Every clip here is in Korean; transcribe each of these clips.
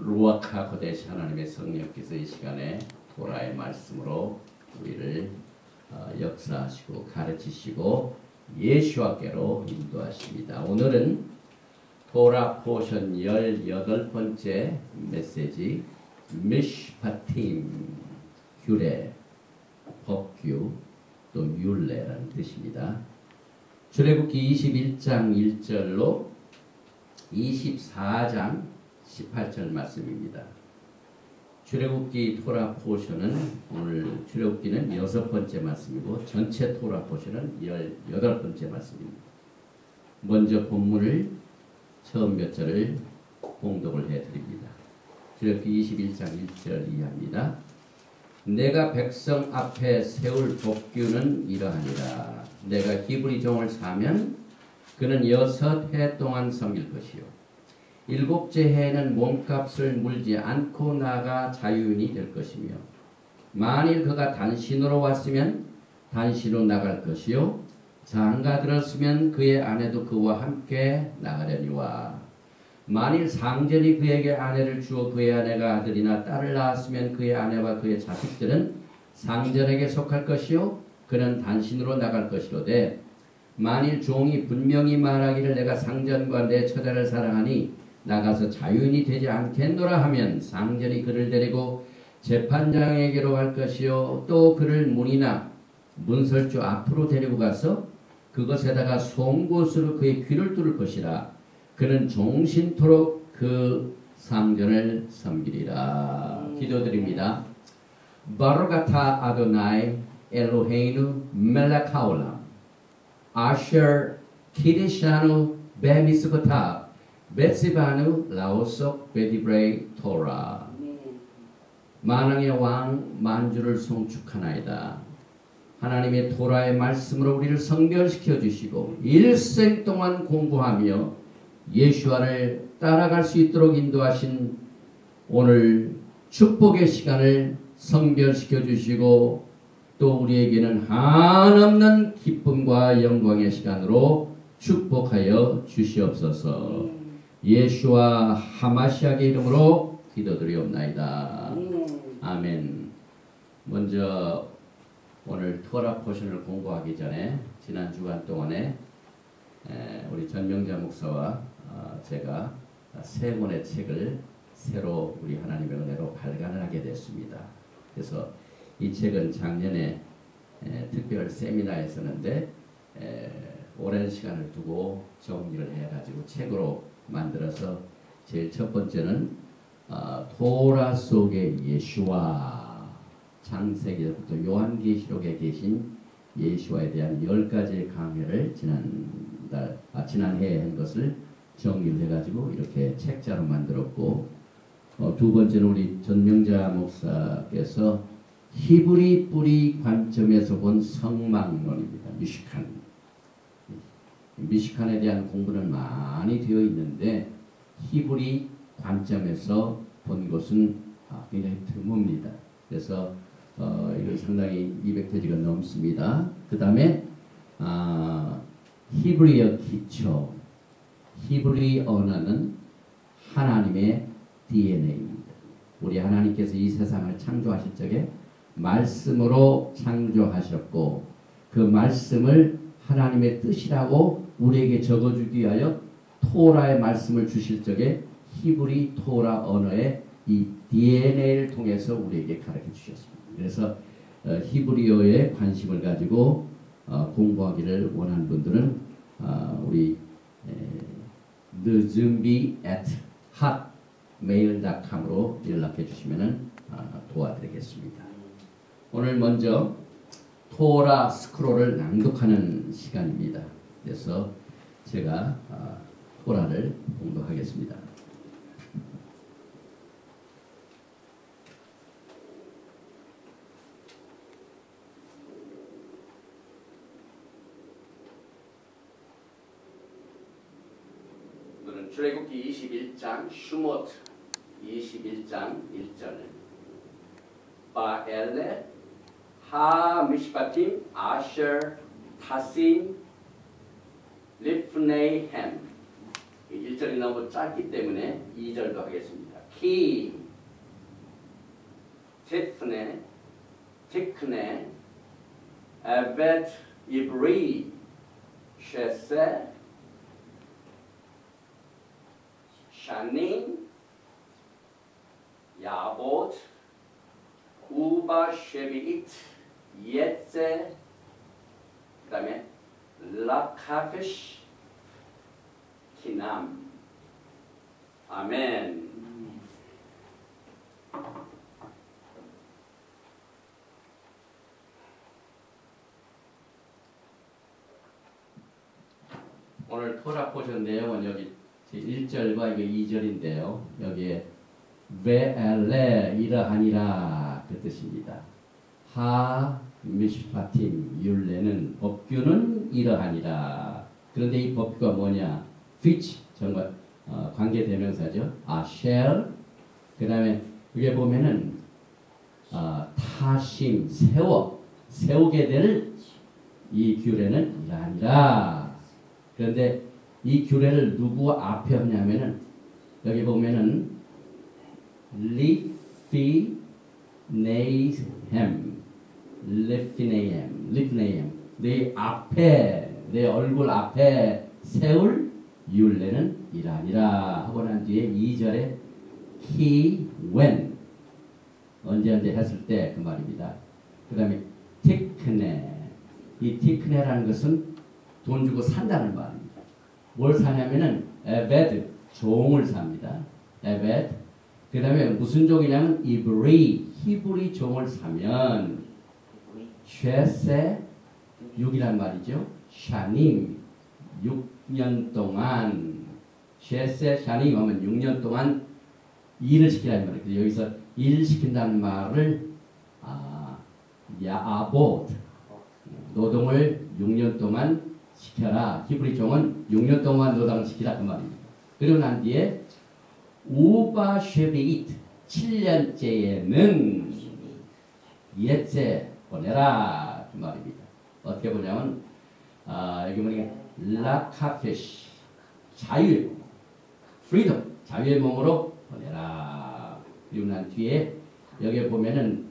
루아카 고데시 하나님의 성령께서 이 시간에 토라의 말씀으로 우리를 역사하시고 가르치시고 예수와께로 인도하십니다. 오늘은 토라 포션 18번째 메시지 미슈파팀 규례, 법규, 또 율례라는 뜻입니다. 출애굽기 21장 1절로 24장 18절 말씀입니다. 출애굽기 토라 포션은 오늘 출애굽기는 6번째 말씀이고 전체 토라 포션은 18번째 말씀입니다. 먼저 본문을 처음 몇 절을 봉독을 해드립니다. 출애굽기 21장 1절 이하입니다. 내가 백성 앞에 세울 법규는 이러하니라. 내가 히브리 종을 사면 그는 6해 동안 섬길 것이요 7째 해에는 몸값을 물지 않고 나가 자유인이 될 것이며 만일 그가 단신으로 왔으면 단신으로 나갈 것이요 장가 들었으면 그의 아내도 그와 함께 나가려니와 만일 상전이 그에게 아내를 주어 그의 아내가 아들이나 딸을 낳았으면 그의 아내와 그의 자식들은 상전에게 속할 것이요 그는 단신으로 나갈 것이로되 만일 종이 분명히 말하기를 내가 상전과 내 처자를 사랑하니 나가서 자유인이 되지 않겠노라 하면 상전이 그를 데리고 재판장에게로 갈 것이요 또 그를 문이나 문설주 앞으로 데리고 가서 그것에다가 송곳으로 그의 귀를 뚫을 것이라. 그는 종신토록 그 상전을 섬기리라. 기도드립니다. 바르가타 아도나이 엘로헤이누 멜렉 하올람 아셔 키리샤누 베미스고타 베시바누 라오속 베디브레이 토라. 만왕의 왕 만주를 송축하나이다. 하나님의 토라의 말씀으로 우리를 성결시켜 주시고 일생 동안 공부하며 예수와를 따라갈 수 있도록 인도하신 오늘 축복의 시간을 성결시켜 주시고 또 우리에게는 한없는 기쁨과 영광의 시간으로 축복하여 주시옵소서. 예수와 하마시아의 이름으로 기도드리옵나이다. 아멘. 먼저 오늘 토라 포션을 공부하기 전에 지난 주간 동안에 우리 전명자 목사와 제가 세 권의 책을 새로 우리 하나님의 은혜로 발간을 하게 됐습니다. 그래서 이 책은 작년에 특별 세미나 했었는데 오랜 시간을 두고 정리를 해가지고 책으로 만들어서 제일 첫 번째는 토라 속의 예수와 창세기부터 요한계시록에 계신 예수와에 대한 10가지의 강해를 지난해에 한 것을 정리를 해가지고 이렇게 책자로 만들었고 두 번째는 우리 전명자 목사께서 히브리 뿌리 관점에서 본 성막론입니다. 미시칸에 대한 공부는 많이 되어 있는데 히브리 관점에서 본 것은 굉장히 드뭅니다. 그래서 이건 상당히 200페이지가 넘습니다. 그 다음에 히브리어 기초. 히브리 언어는 하나님의 DNA입니다. 우리 하나님께서 이 세상을 창조하실 적에 말씀으로 창조하셨고 그 말씀을 하나님의 뜻이라고 우리에게 적어주기 위하여 토라의 말씀을 주실 적에 히브리 토라 언어의 이 DNA를 통해서 우리에게 가르쳐 주셨습니다. 그래서 히브리어에 관심을 가지고 공부하기를 원하는 분들은 우리 늦은비@hotmail.com으로 연락해 주시면 도와드리겠습니다. 오늘 먼저 토라 스크롤을 낭독하는 시간입니다. 그래서 제가 토라를 공부하겠습니다. 출애굽기 21장 슈모트 21장 1절 바엘렛 하미시바팀 아셔 타신 리프네이햄 1절이 너무 짧기 때문에 2절도 하겠습니다. 티, 티프네, 티크네, 에벳, 이브리, 셰세, 샤닌, 야봇, 우바 쉐비잇, 예제, 그 다음에 라카피쉬, 키남. 아멘. 오늘 토라 포션 내용은 여기 1절과 2절인데요. 여기에 베엘레 이러하니라 그 뜻입니다. 하 미시파팀 율례는 법규는 이러하니라. 그런데 이 법규가 뭐냐? which 정말 관계대명사죠. shall 그 다음에 여기 보면은 타심 세우게 될 이 규례는 이러하니라. 그런데 이 규례를 누구 앞에 하냐면은 여기 보면은 리피네이햄 내 앞에 내 얼굴 앞에 세울 율례는 이러하니라 하고 난 뒤에 2절에 he when 언제 했을 때 그 말입니다. 그 다음에 티크네 이 티크네라는 것은 돈 주고 산다는 말입니다. 뭘 사냐면은 에베드 종을 삽니다. 에베드 그 다음에 무슨 종이냐면 이브리 히브리 종을 사면 쉐세 6이란 말이죠. 샤님 6년 동안 쉐세 샤님 하면 6년 동안 일을 시키라는 말이에요. 여기서 일 시킨다는 말을 야아봇 노동을 6년 동안 시켜라. 히브리 종은 6년 동안 노동을 시키라 그 말입니다. 그리고 난 뒤에 우바 쉐비잇 7년째에는 예제 보내라 그 말입니다. 어떻게 보냐면 여기 보니까 라카페시 자유의 몸 프리덤 자유의 몸으로 보내라. 그리고 난 뒤에 여기 보면은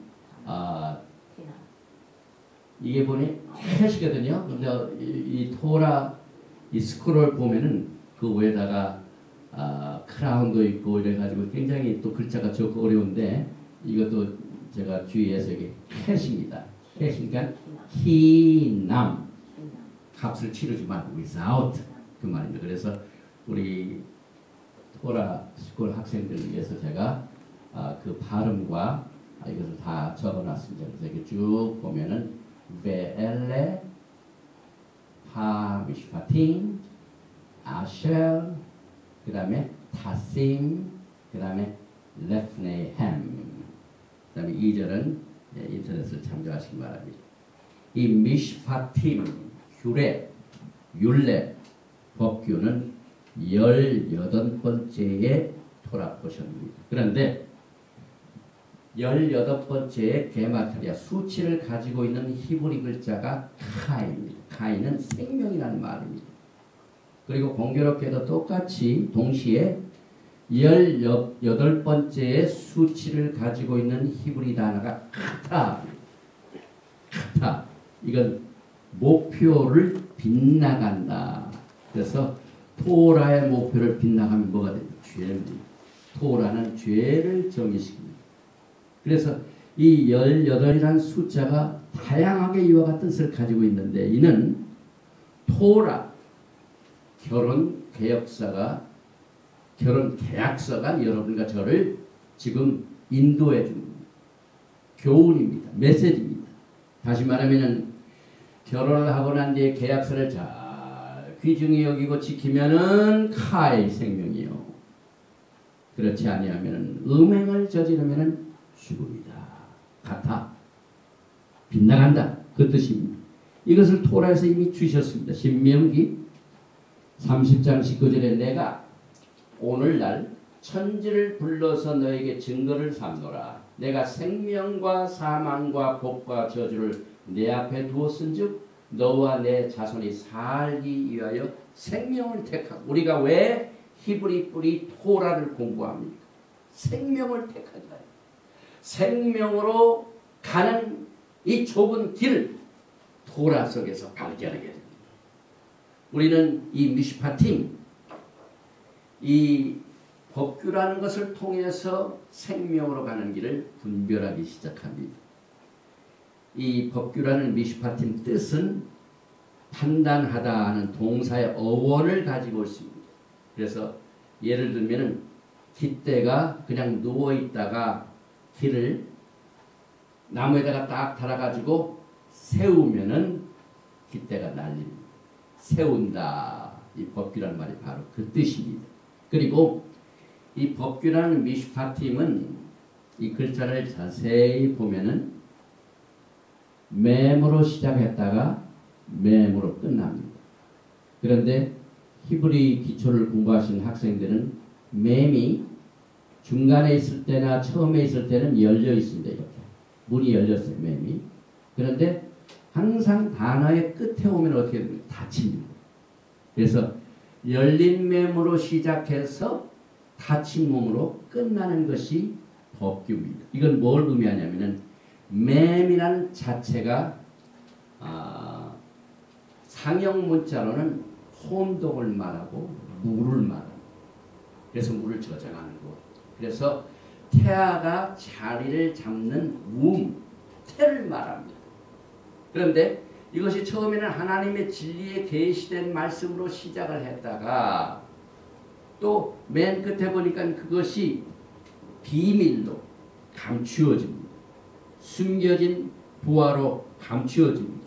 이게 보니 해시거든요. 근데 이 토라 이 스크롤 보면은 그 위에다가 크라운도 있고 이래가지고 굉장히 또 글자가 적고 어려운데 이것도 제가 주의해서 이게 해시입니다. 해시니까 희남 값을 치르지 말고 without 그 말입니다. 그래서 우리 토라 스쿨 학생들을 위해서 제가 그 발음과 이것을 다 적어놨습니다. 그래서 이렇게 쭉 보면은 베엘레 하미시파틴 아쉘 그 다음에 타심 그 다음에 레프네햄 그 다음에 2절은 인터넷을 참조하시기 바랍니다. 이 미시파팀 규례 율례 법규는 18번째의 토라 포션입니다. 그런데 18번째의 게마트리아 수치를 가지고 있는 히브리 글자가 카입니다. 카이는 생명이라는 말입니다. 그리고 공교롭게도 똑같이 동시에 18번째의 수치를 가지고 있는 히브리 단어가 카타. 이건 목표를 빗나간다. 그래서 토라의 목표를 빗나가면 뭐가 됩니까? 죄입니다. 토라는 죄를 정의시킵니다. 그래서 이 18이라는 숫자가 다양하게 이와 같은 뜻을 가지고 있는데 이는 토라 결혼 계약서가 여러분과 저를 지금 인도해 줍니다. 교훈입니다. 메시지입니다. 다시 말하면 결혼을 하고 난 뒤에 계약서를 잘 귀중히 여기고 지키면은 카의 생명이요. 그렇지 아니하면은 음행을 저지르면은 죽음이다. 같아. 빗나간다. 그 뜻입니다. 이것을 토라에서 이미 주셨습니다. 신명기 30장 19절에 내가 오늘날 천지를 불러서 너에게 증거를 삼노라. 내가 생명과 사망과 복과 저주를 내 앞에 두었은즉 너와 내 자손이 살기 위하여 생명을 택하고 우리가 왜 히브리 뿌리 토라를 공부합니까? 생명을 택하자. 생명으로 가는 이 좁은 길을 토라 속에서 발견하게 됩니다. 우리는 이 미슈파팀, 이 법규라는 것을 통해서 생명으로 가는 길을 분별하기 시작합니다. 이 법규라는 미슈파팀 뜻은 판단하다 하는 동사의 어원을 가지고 있습니다. 그래서 예를 들면은 깃대가 그냥 누워있다가 길을 나무에다가 딱 달아가지고 세우면은 깃대가 날립니다. 세운다. 이 법규라는 말이 바로 그 뜻입니다. 그리고 이 법규라는 미슈파팀은 이 글자를 자세히 보면은 맴으로 시작했다가 맴으로 끝납니다. 그런데 히브리 기초를 공부하신 학생들은 맴이 중간에 있을 때나 처음에 있을 때는 열려 있습니다. 이렇게 문이 열렸어요. 맴이. 그런데 항상 단어의 끝에 오면 어떻게 됩니까? 닫힙니다. 그래서 열린 맴으로 시작해서 닫힌 몸으로 끝나는 것이 법규입니다. 이건 뭘 의미하냐면은 맴이라는 자체가 상형 문자로는 혼동을 말하고 물을 말합니다. 그래서 물을 저장하는 거. 그래서 태아가 자리를 잡는 태를 말합니다. 그런데 이것이 처음에는 하나님의 진리에 계시된 말씀으로 시작을 했다가 또 맨 끝에 보니까 그것이 비밀로 감추어집니다. 숨겨진 부하로 감추어집니다.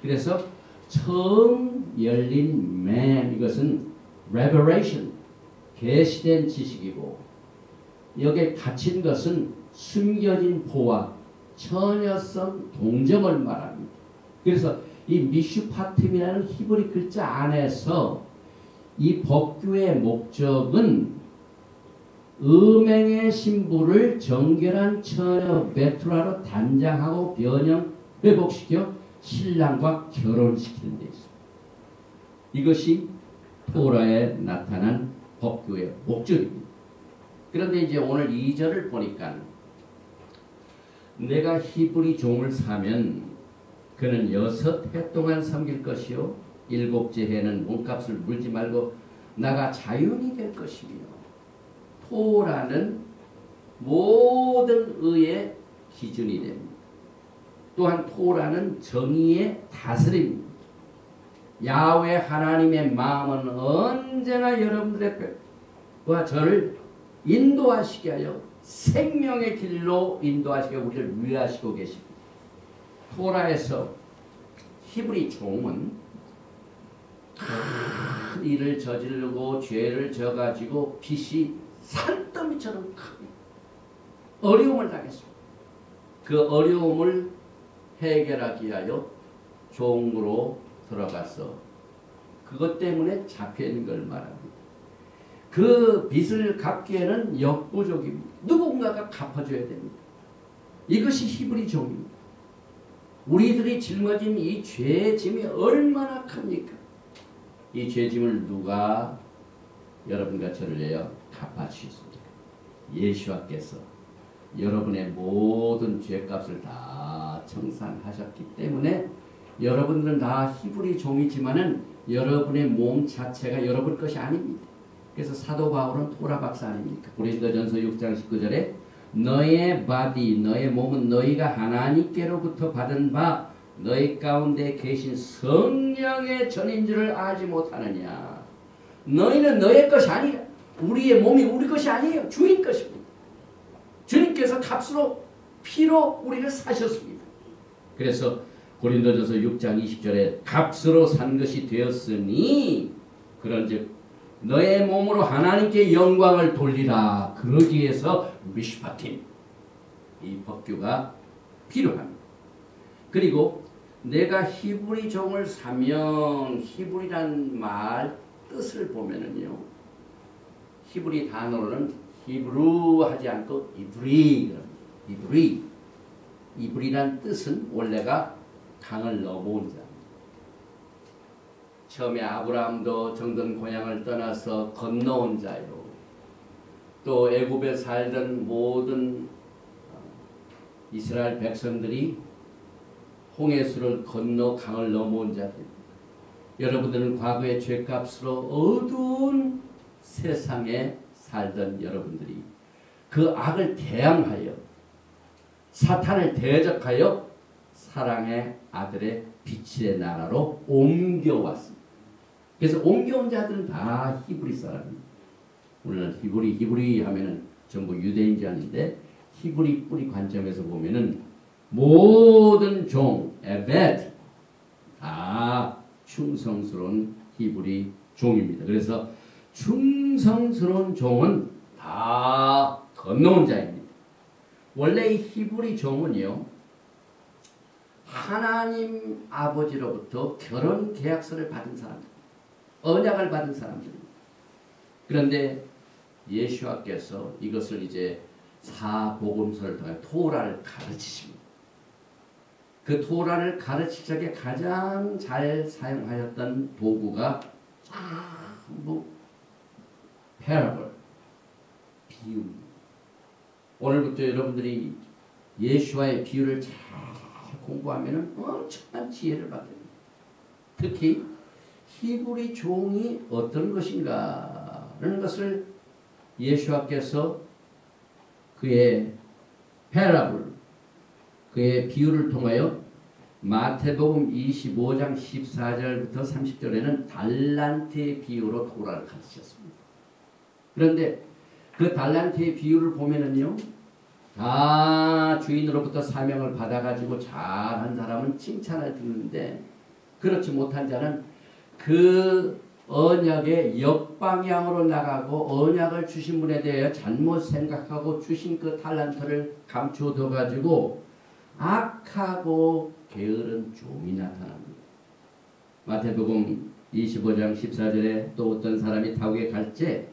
그래서 처음 열린 맴, 이것은 revelation, 계시된 지식이고 여기에 갇힌 것은 숨겨진 보화, 처녀성 동정을 말합니다. 그래서 이 미슈파팀이라는 히브리 글자 안에서 이 법규의 목적은 음행의 신부를 정결한 처녀 베투라로 단장하고 변형, 회복시켜 신랑과 결혼시키는 데 있습니다. 이것이 토라에 나타난 법규의 목적입니다. 그런데 이제 오늘 2절을 보니까 내가 히브리 종을 사면 그는 6해 동안 섬길 것이요 7째 해는 몸값을 물지 말고 나가 자유인이 될 것이며 토라는 모든 의의 기준이 됩니다. 또한 토라는 정의의 다스림입니다. 야훼 하나님의 마음은 언제나 여러분들과 저를 인도하시게 하여 생명의 길로 인도하시게 우리를 위하시고 계십니다. 토라에서 히브리 종은 큰 일을 저지르고 죄를 져가지고 빚이 산더미처럼 큽니다. 어려움을 당했습니다. 그 어려움을 해결하기 위하여 종으로 들어가서 그것 때문에 잡혀있는 걸 말합니다. 그 빚을 갚기에는 역부족입니다. 누군가가 갚아줘야 됩니다. 이것이 히브리 종입니다. 우리들이 짊어진 이 죄의 짐이 얼마나 큽니까? 이 죄짐을 누가 여러분과 저를 위하여 갚아주셨습니까? 예수와께서 여러분의 모든 죄값을 다 청산하셨기 때문에 여러분들은 다 히브리 종이지만은 여러분의 몸 자체가 여러분 것이 아닙니다. 그래서 사도 바울은 토라 박사 아닙니까? 고린도전서 6장 19절에 너의 바디, 너의 몸은 너희가 하나님께로부터 받은 바 너희 가운데 계신 성령의 전인 줄을 알지 못하느냐. 너희는 너의 것이 아니라 우리의 몸이 우리 것이 아니에요. 주인 것입니다. 주님께서 값으로 피로 우리를 사셨습니다. 그래서 고린도전서 6장 20절에 값으로 산 것이 되었으니 그런즉 너의 몸으로 하나님께 영광을 돌리라. 그러기 위해서 미슈파팀, 이 법규가 필요합니다. 그리고 내가 히브리 종을 사면 히브리란 말 뜻을 보면은요, 히브리 단어로는 히브루 하지 않고 이브리, 이브리란 뜻은 원래가 강을 넘어온 자. 처음에 아브라함도 정든 고향을 떠나서 건너온 자요. 또 애굽에 살던 모든 이스라엘 백성들이 홍해수를 건너 강을 넘어온 자들. 여러분들은 과거의 죄값으로 어두운 세상에 살던 여러분들이 그 악을 대항하여 사탄을 대적하여 사랑의 아들의 빛의 나라로 옮겨왔습니다. 그래서 옮겨온 자들은 다 히브리 사람입니다. 우리는 히브리 하면은 전부 유대인자인데 히브리 뿌리 관점에서 보면은 모든 종, 에벳 다 충성스러운 히브리 종입니다. 그래서 충성스러운 종은 다 건너온 자입니다. 원래 이 히브리 종은요, 하나님 아버지로부터 결혼 계약서를 받은 사람들, 언약을 받은 사람들입니다. 그런데 예수와께서 이것을 이제 사복음서를 통해 토라를 가르치십니다. 그 토라를 가르치기 전에 가장 잘 사용하였던 도구가 전부 패러블, 비유입니다. 오늘부터 여러분들이 예수와의 비유를 잘 공부하면 엄청난 지혜를 받게 됩니다. 특히 히브리 종이 어떤 것인가라는 것을 예수와께서 그의 패러블, 그의 비유를 통하여 마태복음 25장 14절부터 30절에는 달란트의 비유로 토라를 가르치셨습니다. 그런데 그 달란트의 비유를 보면은요, 다 주인으로부터 사명을 받아가지고 잘한 사람은 칭찬을 듣는데 그렇지 못한 자는 그 언약의 역방향으로 나가고 언약을 주신 분에 대해 잘못 생각하고 주신 그 달란트를 감추어 가지고 악하고 게으른 종이 나타납니다. 마태복음 25장 14절에 또 어떤 사람이 타국에 갈지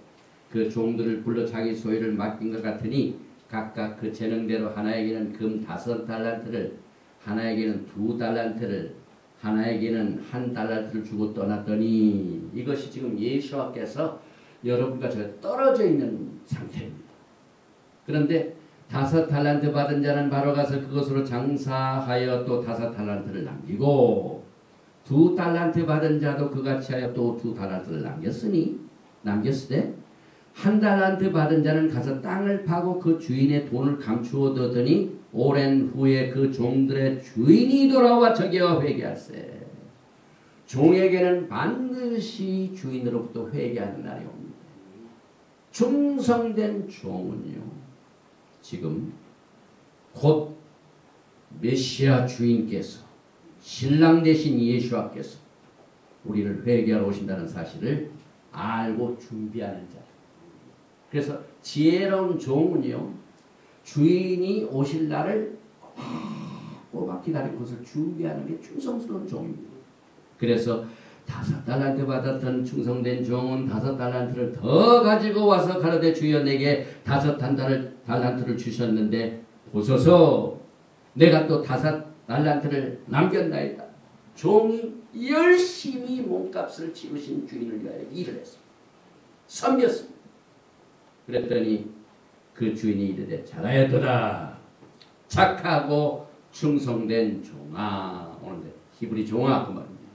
그 종들을 불러 자기 소유를 맡긴 것 같으니 각각 그 재능대로 하나에게는 금 5달란트를, 하나에게는 2달란트를, 하나에게는 1달란트를 주고 떠났더니, 이것이 지금 예수와께서 여러분과 제가 떨어져 있는 상태입니다. 그런데 5달란트 받은 자는 바로 가서 그것으로 장사하여 또 5달란트를 남기고, 2달란트 받은 자도 그같이 하여 또 2달란트를 남겼으되 1달란트 받은 자는 가서 땅을 파고 그 주인의 돈을 감추어 두더니 오랜 후에 그 종들의 주인이 돌아와 저기와 회개할세. 종에게는 반드시 주인으로부터 회개하는 날이 옵니다. 충성된 종은요, 지금 곧 메시아 주인께서, 신랑 되신 예수와께서 우리를 회개하러 오신다는 사실을 알고 준비하는 자. 그래서 지혜로운 종은요, 주인이 오실 날을 꼬박 기다리는 것을 준비하는 게 충성스러운 종입니다. 그래서 5달란트 받았던 충성된 종은 5달란트를 더 가지고 와서 가로되 주여 내게 5달란트를 주셨는데 보소서 내가 또 5달란트를 남겼나이다. 종이 열심히 몸값을 치르신 주인을 위하여 일을 했습니다. 섬겼습니다. 그랬더니 그 주인이 이르되 잘하였도다. 착하고 충성된 종아. 오늘 히브리 종아 그 말입니다.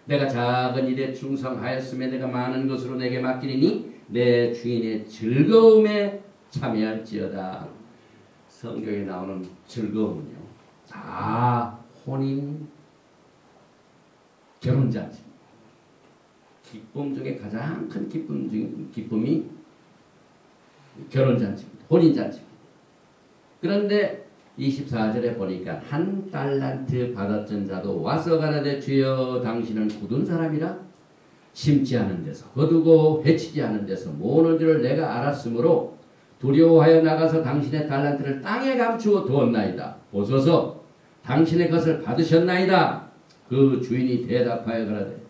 내가 작은 일에 충성하였으면 내가 많은 것으로 내게 맡기리니 내 주인의 즐거움에 참여할지어다. 성경에 나오는 즐거움은요, 다 혼인 결혼잔치. 기쁨 중에 가장 큰 기쁨이 결혼잔치입니다. 혼인잔치입니다. 그런데 24절에 보니까 1달란트 받았던 자도 와서 가라되 주여 당신은 굳은 사람이라 심지 않은 데서 거두고 해치지 않은 데서 모으는 줄을 내가 알았으므로 두려워하여 나가서 당신의 달란트를 땅에 감추어 두었나이다. 보소서 당신의 것을 받으셨나이다. 그 주인이 대답하여 가라되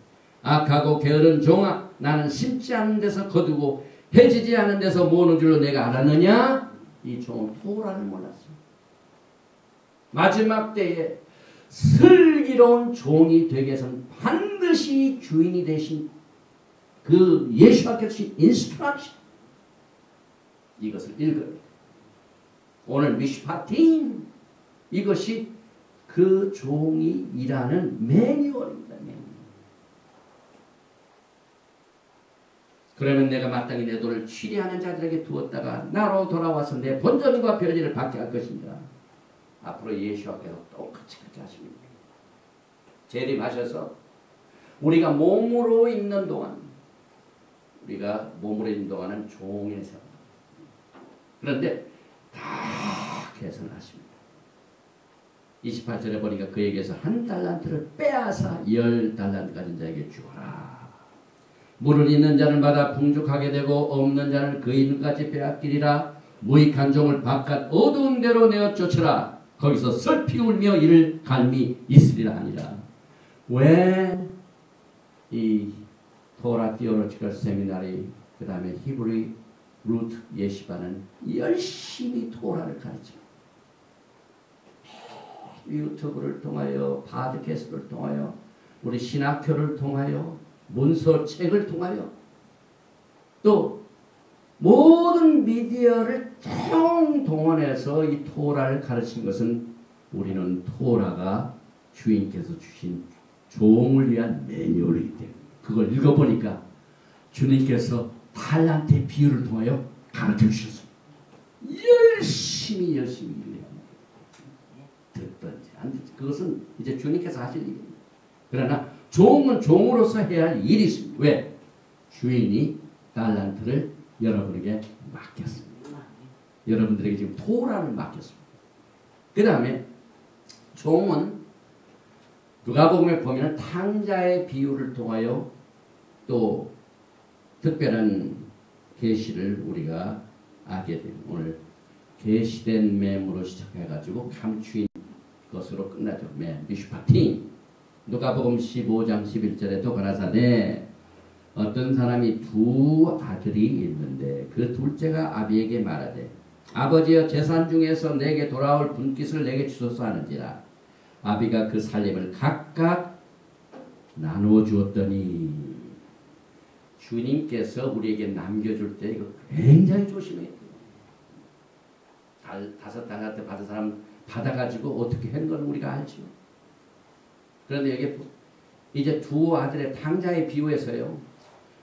악하고 게으른 종아 나는 심지 않은 데서 거두고 해지지 않은 데서 모으는 줄로 내가 알았느냐? 이 종은 토라를 몰랐습니다. 마지막 때에 슬기로운 종이 되기 위해서는 반드시 주인이 되신 그 예수께서 주신 인스트럭션, 이것을 읽어요. 오늘 미슈파팀 이것이 그 종이 일하는 매뉴얼입니다. 매뉴얼. 그러면 내가 마땅히 내 돈을 취리하는 자들에게 두었다가 나로 돌아와서 내 본전과 별일을 받게 할 것인가. 앞으로 예수와께서 똑같이 그렇게 하십니다. 재림하셔서 우리가 몸으로 있는 동안 은 종의 생활. 그런데 다 개선하십니다. 28절에 보니까 그에게서 한 달란트를 빼앗아 10달란트 가진 자에게 주어라. 물을 있는 자는 받아 풍족하게 되고 없는 자는 그 있는까지 빼앗기리라. 무익한 종을 바깥 어두운 데로 내어 쫓으라. 거기서 슬피 울며 이를 갈미 있으리라 하니라. 왜 이 토라 디오로지컬 세미나리 그 다음에 히브리 루트 예시반은 열심히 토라를 가르칩니다. 유튜브를 통하여 팟캐스트를 통하여 우리 신학교를 통하여 문서책을 통하여 또 모든 미디어를 총동원해서 이 토라를 가르친 것은 우리는 토라가 주인께서 주신 종을 위한 매뉴얼이기 때문에 그걸 읽어보니까 주님께서 달란트의 비유를 통하여 가르쳐 주셨습니다. 열심히 일해야 듣든지 안 듣든지 그것은 이제 주님께서 하실 일입니다. 그러나 종은 종으로서 해야 할 일이 있습니다. 왜? 주인이 달란트를 여러분에게 맡겼습니다. 여러분들에게 지금 토라를 맡겼습니다. 그 다음에 종은 누가복음에 보면 탕자의 비유를 통하여 또 특별한 계시를 우리가 알게 됩니다. 오늘 계시된 맴으로 시작해가지고 감추인 것으로 끝나죠. 맴, 미슈파팅. 누가복음 15장 11절에도 가라사대 어떤 사람이 두 아들이 있는데 그 둘째가 아비에게 말하되 아버지여 재산 중에서 내게 돌아올 분깃을 내게 주소서 하는지라. 아비가 그 살림을 각각 나누어 주었더니 주님께서 우리에게 남겨줄 때 이거 굉장히 조심해야 돼요. 다섯 달한테 받은 사람 받아가지고 어떻게 한 건 우리가 알죠. 그런데 여기 이제 두 아들의 탕자의 비유에서요.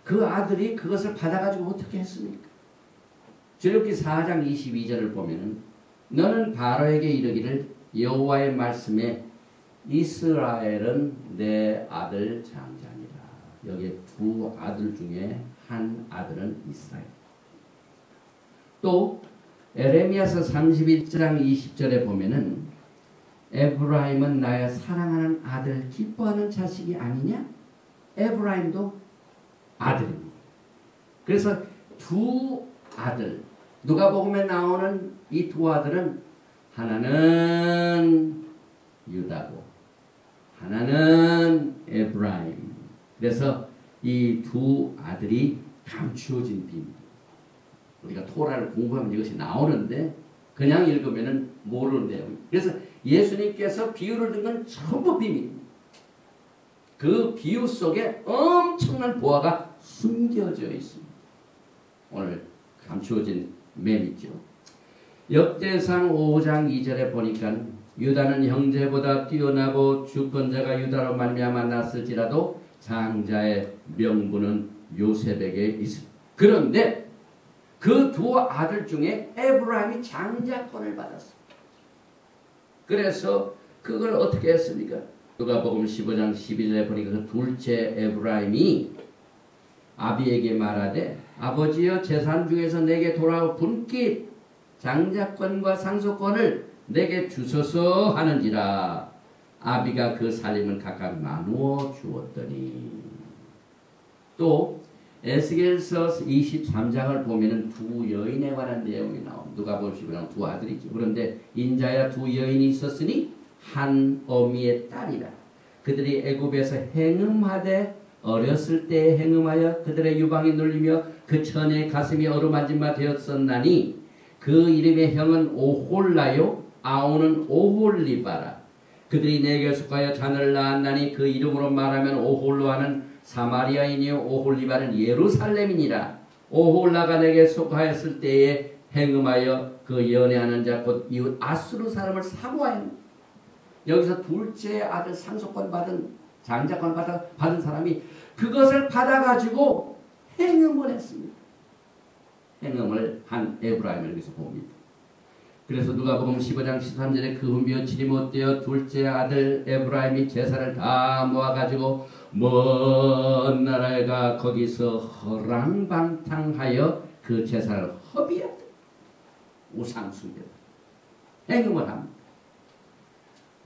그 아들이 그것을 받아가지고 어떻게 했습니까? 출애굽기 4장 22절을 보면은 너는 바로에게 이르기를 여호와의 말씀에 이스라엘은 내 아들 장자니라. 여기 두 아들 중에 한 아들은 이스라엘. 또 에레미야서 31장 20절에 보면은 에브라임은 나의 사랑하는 아들 기뻐하는 자식이 아니냐? 에브라임도 아들입니다. 그래서 두 아들 누가복음에 나오는 이 두 아들은 하나는 유다고 하나는 에브라임. 그래서 이 두 아들이 감추어진 비밀. 우리가 토라를 공부하면 이것이 나오는데 그냥 읽으면 모르는 내용. 그래서 예수님께서 비유를 든 건 전부 비밀입니다. 그 비유 속에 엄청난 보화가 숨겨져 있습니다. 오늘 감추어진 맴이죠. 역대상 5장 2절에 보니까 유다는 형제보다 뛰어나고 주권자가 유다로 말미암아 났을지라도 장자의 명분은 요셉에게 있습니다. 그런데 그 두 아들 중에 에브라임이 장자권을 받았습니다. 그래서 그걸 어떻게 했습니까? 누가복음 15장 12절에 보니까 그 둘째 에브라임이 아비에게 말하되 아버지여 재산 중에서 내게 돌아올 분깃 장자권과 상속권을 내게 주소서 하는지라. 아비가 그 살림을 각각 나누어 주었더니. 또 에스겔서 23장을 보면은 두 여인에 관한 내용이 나옵니다. 누가복음 15장 두 아들이죠. 그런데 인자야 두 여인이 있었으니 한 어미의 딸이라. 그들이 애굽에서 행음하되 어렸을 때에 행음하여 그들의 유방이 눌리며 그 처녀의 가슴이 어루만짐바 되었었나니 그 이름의 형은 오홀라요 아오는 오홀리바라. 그들이 내게 속하여 자녀를 낳았나니 그 이름으로 말하면 오홀로하는 사마리아인이요 오홀리바는 예루살렘이니라. 오홀라가 내게 속하였을 때에 행음하여 그 연애하는 자 곧 이웃 아수르 사람을 사모하였노라. 여기서 둘째 아들 상속권 받은 장자권 받은 사람이 그것을 받아가지고 행음을 했습니다. 행음을 한 에브라임을 여기서 봅니다. 그래서 누가복음 15장 13절에 그 후 며칠이 못되어 둘째 아들 에브라임이 제사를 다 모아가지고 먼 나라에 가 거기서 허랑방탕하여 그 제사를 허비했다. 우상숭배 행음을 합니다.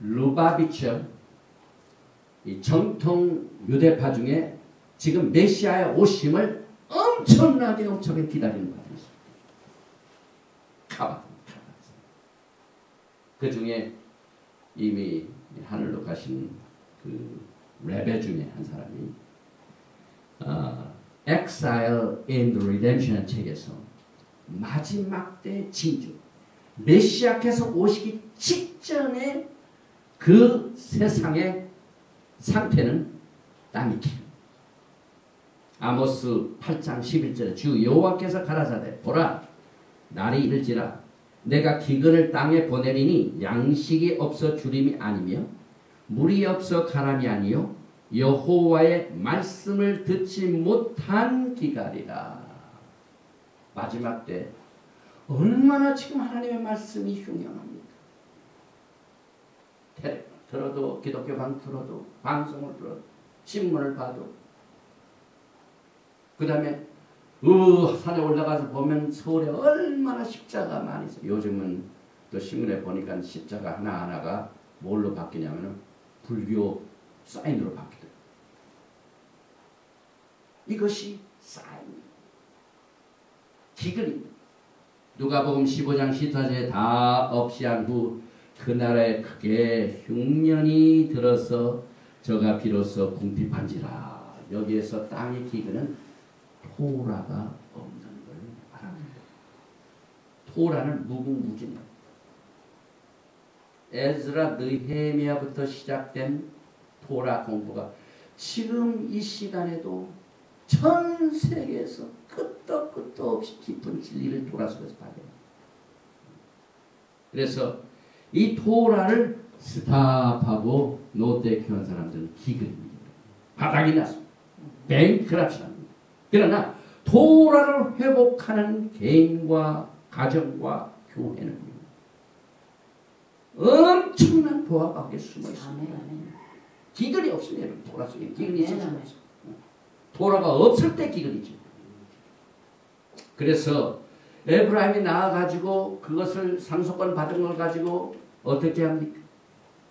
루바비처 이 정통 유대파 중에 지금 메시아의 오심을 엄청나게 기다리는 분이 있습니다. 카바. 그 중에 이미 하늘로 가신 그 레베 중에 한 사람이 Exile in the Redemption 책에서 마지막 때 징조 메시아께서 오시기 직전에 그 세상의 상태는 땅이 기. 아모스 8장 11절에 주 여호와께서 가라사대 보라 날이 이를지라 내가 기근을 땅에 보내리니 양식이 없어 주림이 아니며 물이 없어 가람이 아니요 여호와의 말씀을 듣지 못한 기갈이라. 마지막 때 얼마나 지금 하나님의 말씀이 흉흉합니까? 텔레비전 들어도 기독교 방 들어도 방송을 들어도 신문을 봐도 그 다음에 산에 올라가서 보면 서울에 얼마나 십자가 많이 있어요. 요즘은 또 신문에 보니까 십자가 하나하나가 뭘로 바뀌냐면 불교 사인으로 바뀌더라고요. 이것이 사인입니다. 기근입니다. 누가복음 15장 14절에 다 없이 한 후 그 나라에 크게 흉년이 들어서 저가 비로소 궁핍한지라. 여기에서 땅의 기근은 토라가 없는 걸 말합니다. 토라는 무궁무진이에요. 에즈라 느헤미야부터 시작된 토라 공부가 지금 이 시간에도 전 세계에서 끝도 없이 깊은 진리를 토라 속에서 발견합니다. 그래서 이 토라를 스탑하고 노태키한 사람들은 기근입니다. 바닥이 났습니다. 뱅크랍시합니다. 그러나 토라를 회복하는 개인과 가정과 교회는 엄청난 보화가 거기에 숨어 있습니다. 기근이 없으면 토라 속에 기근이 있을 수가 없어요. 토라가 없을 때 기근이죠. 그래서 에브라임이 나와가지고 그것을 상속권 받은 걸 가지고 어떻게 합니까?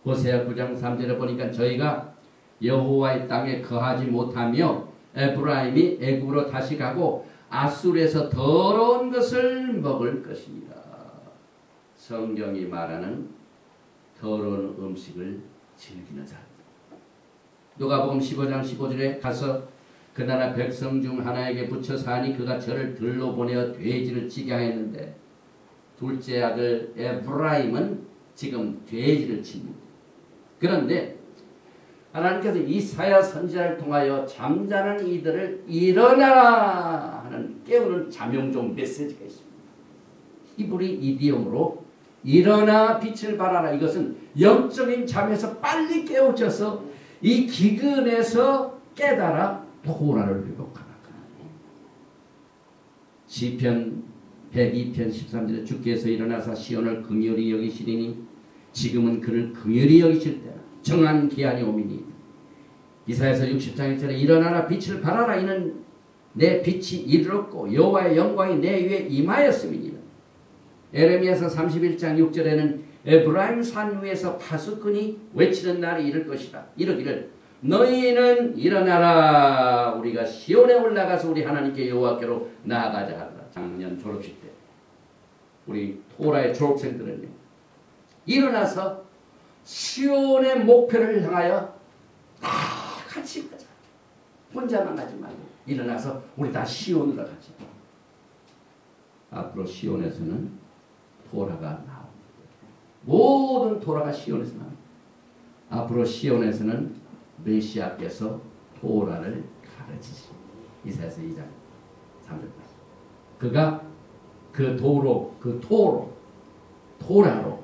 호세아 9장 3절에 보니까 저희가 여호와의 땅에 거하지 못하며 에브라임이 애굽으로 다시 가고 아수르에서 더러운 것을 먹을 것입니다. 성경이 말하는 더러운 음식을 즐기는 사람. 누가복음 15장 15절에 가서 그 나라 백성 중 하나에게 붙여서 하니 그가 저를 들로 보내어 돼지를 치게 하였는데 둘째 아들 에브라임은 지금 돼지를 칩니다. 그런데 하나님께서 이사야 선지자를 통하여 잠자는 이들을 일어나라 하는 깨우는 잠용종 메시지가 있습니다. 히브리 이디옴으로 일어나 빛을 발하라. 이것은 영적인 잠에서 빨리 깨우쳐서 이 기근에서 깨달아 토라를 회복하라. 시편 102편 13절에 주께서 일어나사 시온을 긍휼히 여기시리니 지금은 그를 긍휼히 여기실 때라. 정한 기한이 오미니. 이사야서 60장 1절에 일어나라 빛을 발하라. 이는 내 빛이 이르렀고 여호와의 영광이 내 위에 임하였음이니라. 에레미야서 31장 6절에는 에브라임 산 위에서 파수꾼이 외치는 날이 이를 것이다. 이르기를 너희는 일어나라. 우리가 시온에 올라가서 우리 하나님께 여호와께로 나아가자 하라. 작년 졸업식 때 우리 토라의 졸업생들은요 일어나서 시온의 목표를 향하여 다 같이 가자. 혼자만 가지 말고 일어나서 우리 다 시온으로 가자. 앞으로 시온에서는 토라가 나옵니다. 모든 토라가 시온에서 나옵니다. 앞으로 시온에서는 메시아께서 토라를 가르치십니다. 이사야서 2장 3절까지. 그가 그 도로, 그 토라로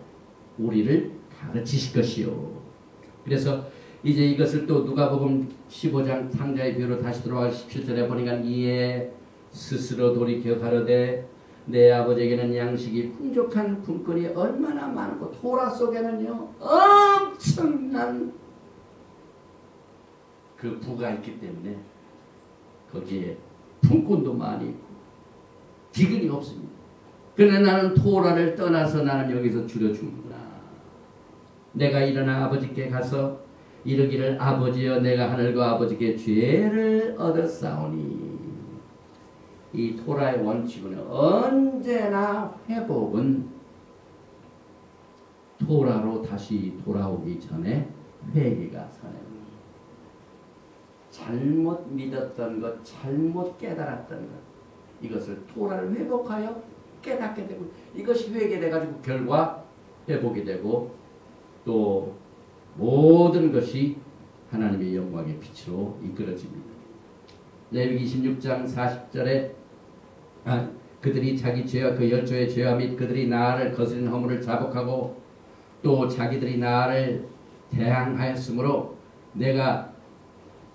우리를 가르치실 것이요. 그래서 이제 이것을 또 누가복음 15장 상자의 비유로 다시 돌아가 17절에 보니까 이에 스스로 돌이켜 가로되 내 아버지에게는 양식이 풍족한 품꾼이 얼마나 많고 토라 속에는요 엄청난 그 부가 있기 때문에 거기에 품꾼도 많이 있고 기근이 없습니다. 그러나 나는 토라를 떠나서 나는 여기서 줄여 죽는구나. 내가 일어나 아버지께 가서 이르기를 아버지여 내가 하늘과 아버지께 죄를 얻었사오니. 이 토라의 원칙은 언제나 회복은 토라로 다시 돌아오기 전에 회개가 선행입니다. 잘못 믿었던 것, 잘못 깨달았던 것, 이것을 토라를 회복하여 깨닫게 되고 이것이 회개돼가지고 결과 회복이 되고 또 모든 것이 하나님의 영광의 빛으로 이끌어집니다. 레위기 26장 40절에 그들이 자기 죄와 그 열조의 죄와 및 그들이 나를 거스린 허물을 자복하고 또 자기들이 나를 대항하였으므로 내가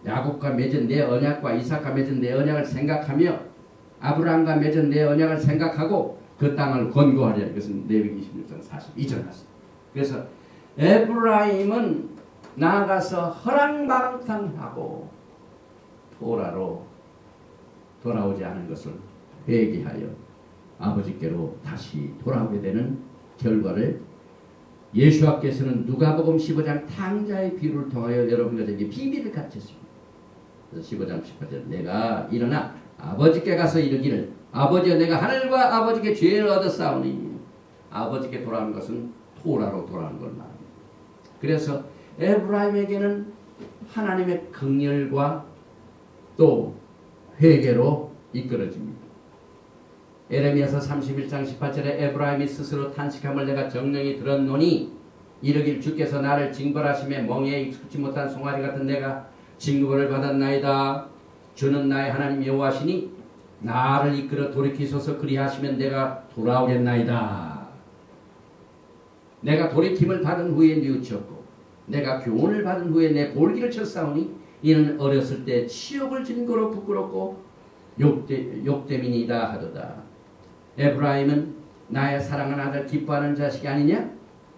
야곱과 맺은 내 언약과 이삭과 맺은 내 언약을 생각하며 아브라함과 맺은 내 언약을 생각하고 그 땅을 권고하리라. 이것은 레위기 26장 42절 말씀. 그래서 에브라임은 나아가서 허랑방탕하고 토라로 돌아오지 않은 것을 회개하여 아버지께로 다시 돌아오게 되는 결과를 예수께서는 누가복음 15장 탕자의 비유를 통하여 여러분들에게 비밀을 가르쳤습니다. 그래서 15장 18절 내가 일어나 아버지께 가서 이르기를 아버지여 내가 하늘과 아버지께 죄를 얻었사오니. 아버지께 돌아오는 것은 토라로 돌아오는 걸 말합니다. 그래서 에브라임에게는 하나님의 긍휼과 또 회개로 이끌어집니다. 에레미야서 31장 18절에 에브라임이 스스로 탄식함을 내가 정령이 들었노니 이르길 주께서 나를 징벌하심에 멍에에 익숙지 못한 송아지 같은 내가 징벌을 받았나이다. 주는 나의 하나님 여호와시니 나를 이끌어 돌이키소서. 그리하시면 내가 돌아오겠나이다. 내가 돌이킴을 받은 후에 뉘우쳤고 내가 교훈을 받은 후에 내 볼기를 쳤사오니 이는 어렸을 때 치욕을 진 거로 부끄럽고 욕됨이니이다 하도다. 에브라임은 나의 사랑하는 아들 기뻐하는 자식이 아니냐?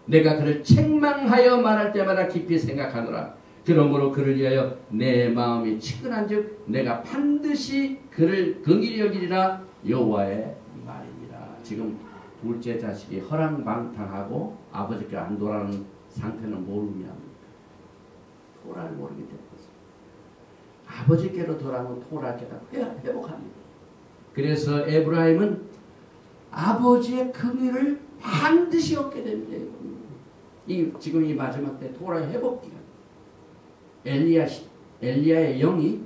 내가 그를 책망하여 말할 때마다 깊이 생각하노라. 그러므로 그를 위하여 내 마음이 치근한즉 내가 반드시 그를 긍휼히 여기리라. 여호와의 말입니다. 지금 둘째 자식이 허랑방탕하고 아버지께 안 돌아오는 상태는 뭘 의미합니까? 토라를 모르게 된 것입니다. 아버지께로 돌아오면 토라를 회복합니다. 그래서 에브라임은 아버지의 긍휼을 반드시 얻게 됩니다. 지금 이 마지막 때 토라의 회복 기간. 엘리야의 영이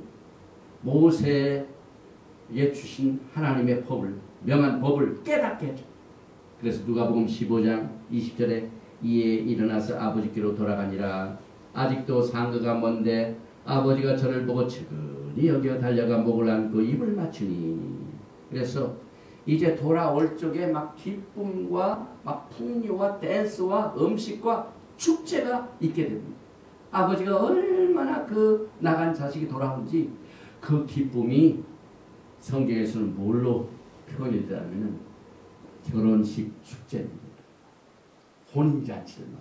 모세에 주신 하나님의 법을, 명한 법을 깨닫게 해줘. 그래서 누가복음 15장 20절에 이에 일어나서 아버지께로 돌아가니라. 아직도 상거가 먼데 아버지가 저를 보고 측은히 여겨 달려가 목을 안고 입을 맞추니. 그래서 이제 돌아올 적에 막 기쁨과 막 풍요와 댄스와 음식과 축제가 있게 됩니다. 아버지가 얼마나 그 나간 자식이 돌아온지 그 기쁨이 성경에서는 뭘로 표현이 되냐면 결혼식 축제입니다. 혼인잔치를 말.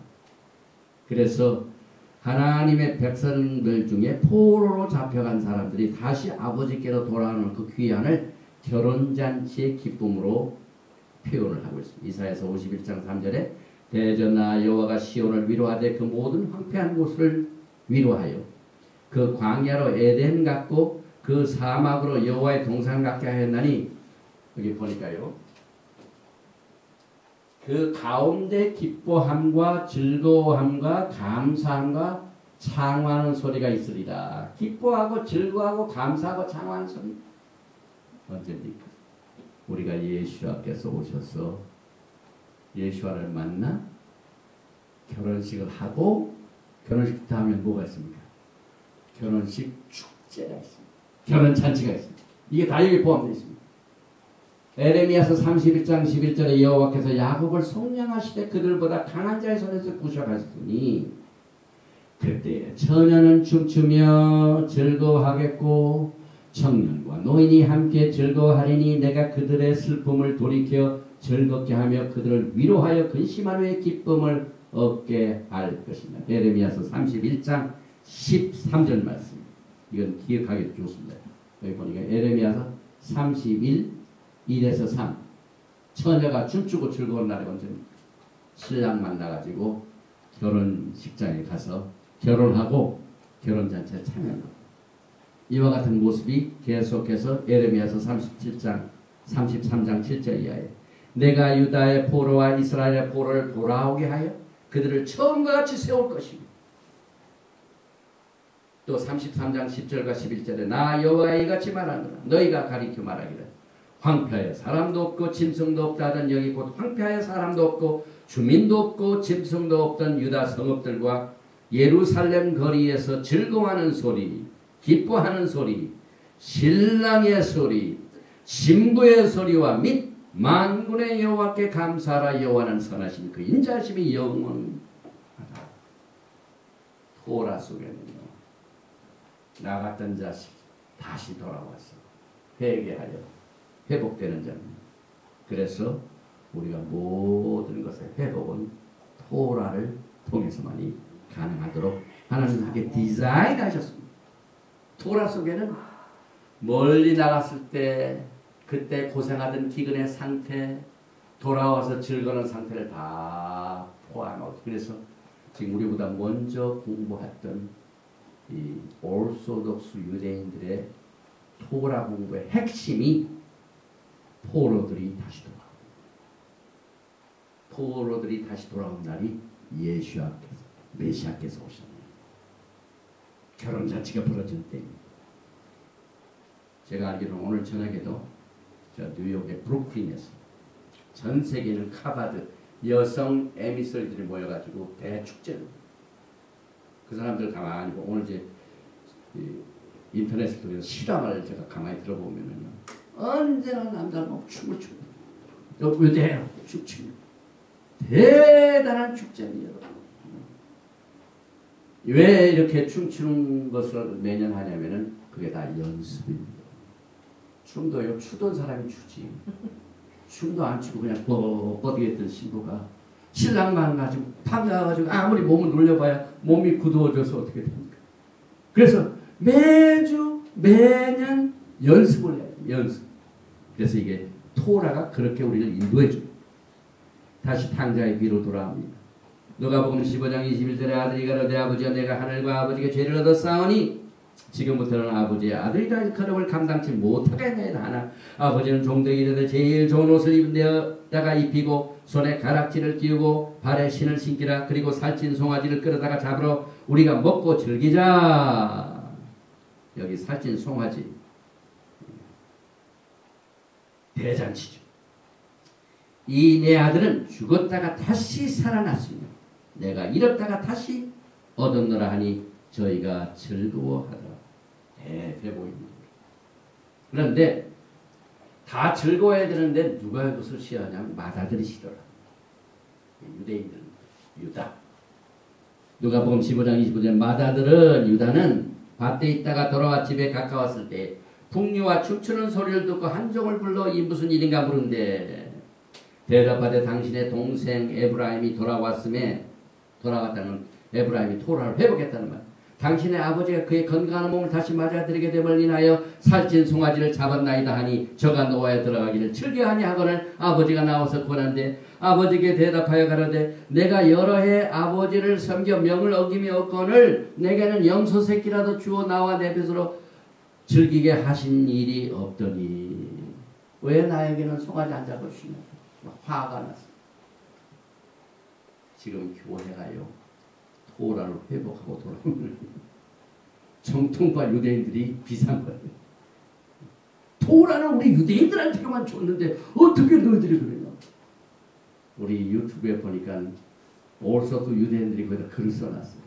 그래서 하나님의 백성들 중에 포로로 잡혀간 사람들이 다시 아버지께로 돌아오는 그 귀환을 결혼잔치의 기쁨으로 표현을 하고 있습니다. 이사야서 51장 3절에 대전아 여호와가 시온을 위로하되 그 모든 황폐한 곳을 위로하여 그 광야로 에덴 같고 그 사막으로 여호와의 동산 같게 하였나니. 여기 보니까요. 그 가운데 기뻐함과 즐거워함과 감사함과 창화하는 소리가 있으리라. 기뻐하고 즐거워하고 감사하고 창화하는 소리. 언제입니까? 우리가 예수와께서 오셔서 예수와를 만나 결혼식을 하고 결혼식 다음에 뭐가 있습니까? 결혼식 축제가 있습니다. 결혼잔치가 있습니다. 이게 다 여기 포함되어 있습니다. 에레미야서 31장 11절에 여호와께서 야곱을 속량하시되 그들보다 강한 자의 손에서 구속하셨으니 그때 처녀는 춤추며 즐거워하겠고 청년과 노인이 함께 즐거워하리니 내가 그들의 슬픔을 돌이켜 즐겁게 하며 그들을 위로하여 근심한 후에 기쁨을 얻게 할 것이다. 에레미야서 31장 13절 말씀. 이건 기억하기 좋습니다. 여기 보니까 에레미야서 31 1에서 3. 처녀가 춤추고 즐거운 날에 완전 신랑 만나가지고 결혼식장에 가서 결혼하고 결혼잔치에 참여하고 이와 같은 모습이 계속해서 에레미야서 33장 7절 이하에 내가 유다의 포로와 이스라엘의 포로를 돌아오게 하여 그들을 처음과 같이 세울 것이며 또 33장 10절과 11절에 나 여호와 이같이 말하노라 너희가 가리켜 말하기를 황폐하여 사람도 없고 짐승도 없다 하던 여기 곧 황폐하여 사람도 없고 주민도 없고 짐승도 없던 유다 성읍들과 예루살렘 거리에서 즐거워하는 소리 기뻐하는 소리 신랑의 소리 신부의 소리와 및 만군의 여호와께 감사하라 여호와는 선하신 그 인자심이 영원하다. 토라 속에는요 나갔던 자식 다시 돌아와서 회개하여 회복되는 자입니다. 그래서 우리가 모든 것의 회복은 토라를 통해서만이 가능하도록 하나님께 디자인하셨습니다. 토라 속에는 멀리 나갔을 때 그때 고생하던 기근의 상태 돌아와서 즐거운 상태를 다 포함하고 그래서 지금 우리보다 먼저 공부했던 이 오르소독스 유대인들의 토라 공부의 핵심이 포로들이 다시 돌아옵니다. 포로들이 다시 돌아온 날이 예수께서 메시아께서 오셨네요. 결혼잔치가 벌어진 때입니다. 제가 알기로는 오늘 저녁에도 저 뉴욕의 브루클린에서 전 세계 있는 카바드 여성 에미설들이 모여가지고 대축제를 그 사람들 가만히 보고 오늘 이제 인터넷을 통해서 실황을 제가 가만히 들어보면은 언제나 남자는 춤을 추고 왜 춤추고 대단한 축제입니다. 왜 이렇게 춤추는 것을 매년 하냐면은 그게 다 연습입니다. 춤도요 추던 사람이 추지 춤도 안 추고 그냥 뻗어겠던 신부가 신랑만 가지고 파가가지고 아무리 몸을 놀려봐야 몸이 굳어져서 어떻게 됩니까? 그래서 매년 연습을 해요. 연습. 그래서 이게 토라가 그렇게 우리를 인도해 줍니다. 다시 탕자의 귀로 돌아옵니다. 누가복음 15장 21절에 아들이 가로되 아버지여 내가 하늘과 아버지께 죄를 얻었사오니 지금부터는 아버지의 아들이라 일컬음을 감당치 못하겠나이다 하나 아버지는 종들에게 이르되 제일 좋은 옷을 입는데다가 입히고 손에 가락지를 끼우고 발에 신을 신기라 그리고 살찐 송아지를 끌어다가 잡으러 우리가 먹고 즐기자. 여기 살찐 송아지 대잔치죠. 이 내 아들은 죽었다가 다시 살아났으며 내가 잃었다가 다시 얻었노라 하니 저희가 즐거워하더라. 대회복입니다. 그런데 다 즐거워해야 되는데 누가 이것을 싫어하냐면 마다들이 싫어라. 유대인들은 유다. 누가복음 15장 25절 마다들은 유다는 밭에 있다가 돌아와 집에 가까웠을 때 풍류와 춤추는 소리를 듣고 한 종을 불러 이 무슨 일인가 물은데 대답하되 당신의 동생 에브라임이 돌아왔다는 에브라임이 토라를 회복했다는 말. 당신의 아버지가 그의 건강한 몸을 다시 맞아들이게 됨을 인하여 살찐 송아지를 잡았나이다 하니 저가 노아에 들어가기를 즐겨하니 하거늘 아버지가 나와서 권한데 아버지께 대답하여 가로되 내가 여러 해 아버지를 섬겨 명을 어김이 없거늘 내게는 염소 새끼라도 주어 나와 내 뱃으로 즐기게 하신 일이 없더니 왜 나에게는 송아지 안 잡으시냐. 화가 났어. 지금 교회가요 토라를 회복하고 돌아오는 정통파 유대인들이 비싼 거예요. 토라는 우리 유대인들한테만 줬는데 어떻게 너희들이 그러냐. 우리 유튜브에 보니까 올소도 유대인들이 거기다 글을 써놨어요.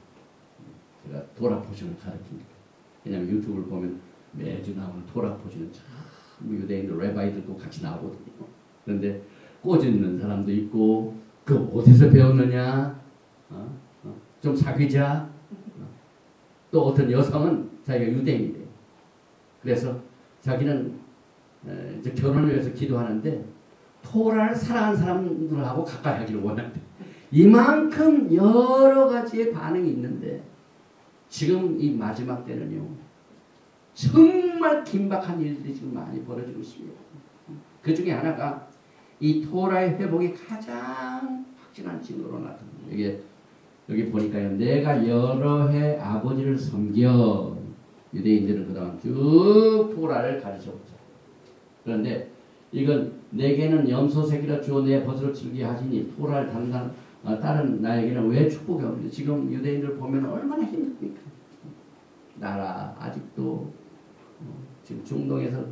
제가 토라 포션을 가르칩니다. 왜냐하면 유튜브를 보면 매주 나오는 토라 포션은 참 유대인들 레바이들도 같이 나오거든요. 그런데 꼬집는 사람도 있고 그 어디서 배웠느냐? 좀 사귀자. 또 어떤 여성은 자기가 유대인이래요. 그래서 자기는 이제 결혼을 위해서 기도하는데 토라를 사랑하는 사람들하고 가까이 하기를 원한대. 이만큼 여러 가지의 반응이 있는데 지금 이 마지막 때는요. 정말 긴박한 일들이 지금 많이 벌어지고 있습니다. 그 중에 하나가 이 토라의 회복이 가장 확진한 증거로 나타납니다. 여기 보니까요. 내가 여러 해 아버지를 섬겨 유대인들은 그동안 쭉 토라를 가르쳐보자. 그런데 이건 내게는 염소새끼라 주어 내 벗으로 즐기게 하시니 토라를 따른 나에게는 왜 축복이 없는지. 지금 유대인들 보면 얼마나 힘듭니까? 나라 아직도 지금 중동에서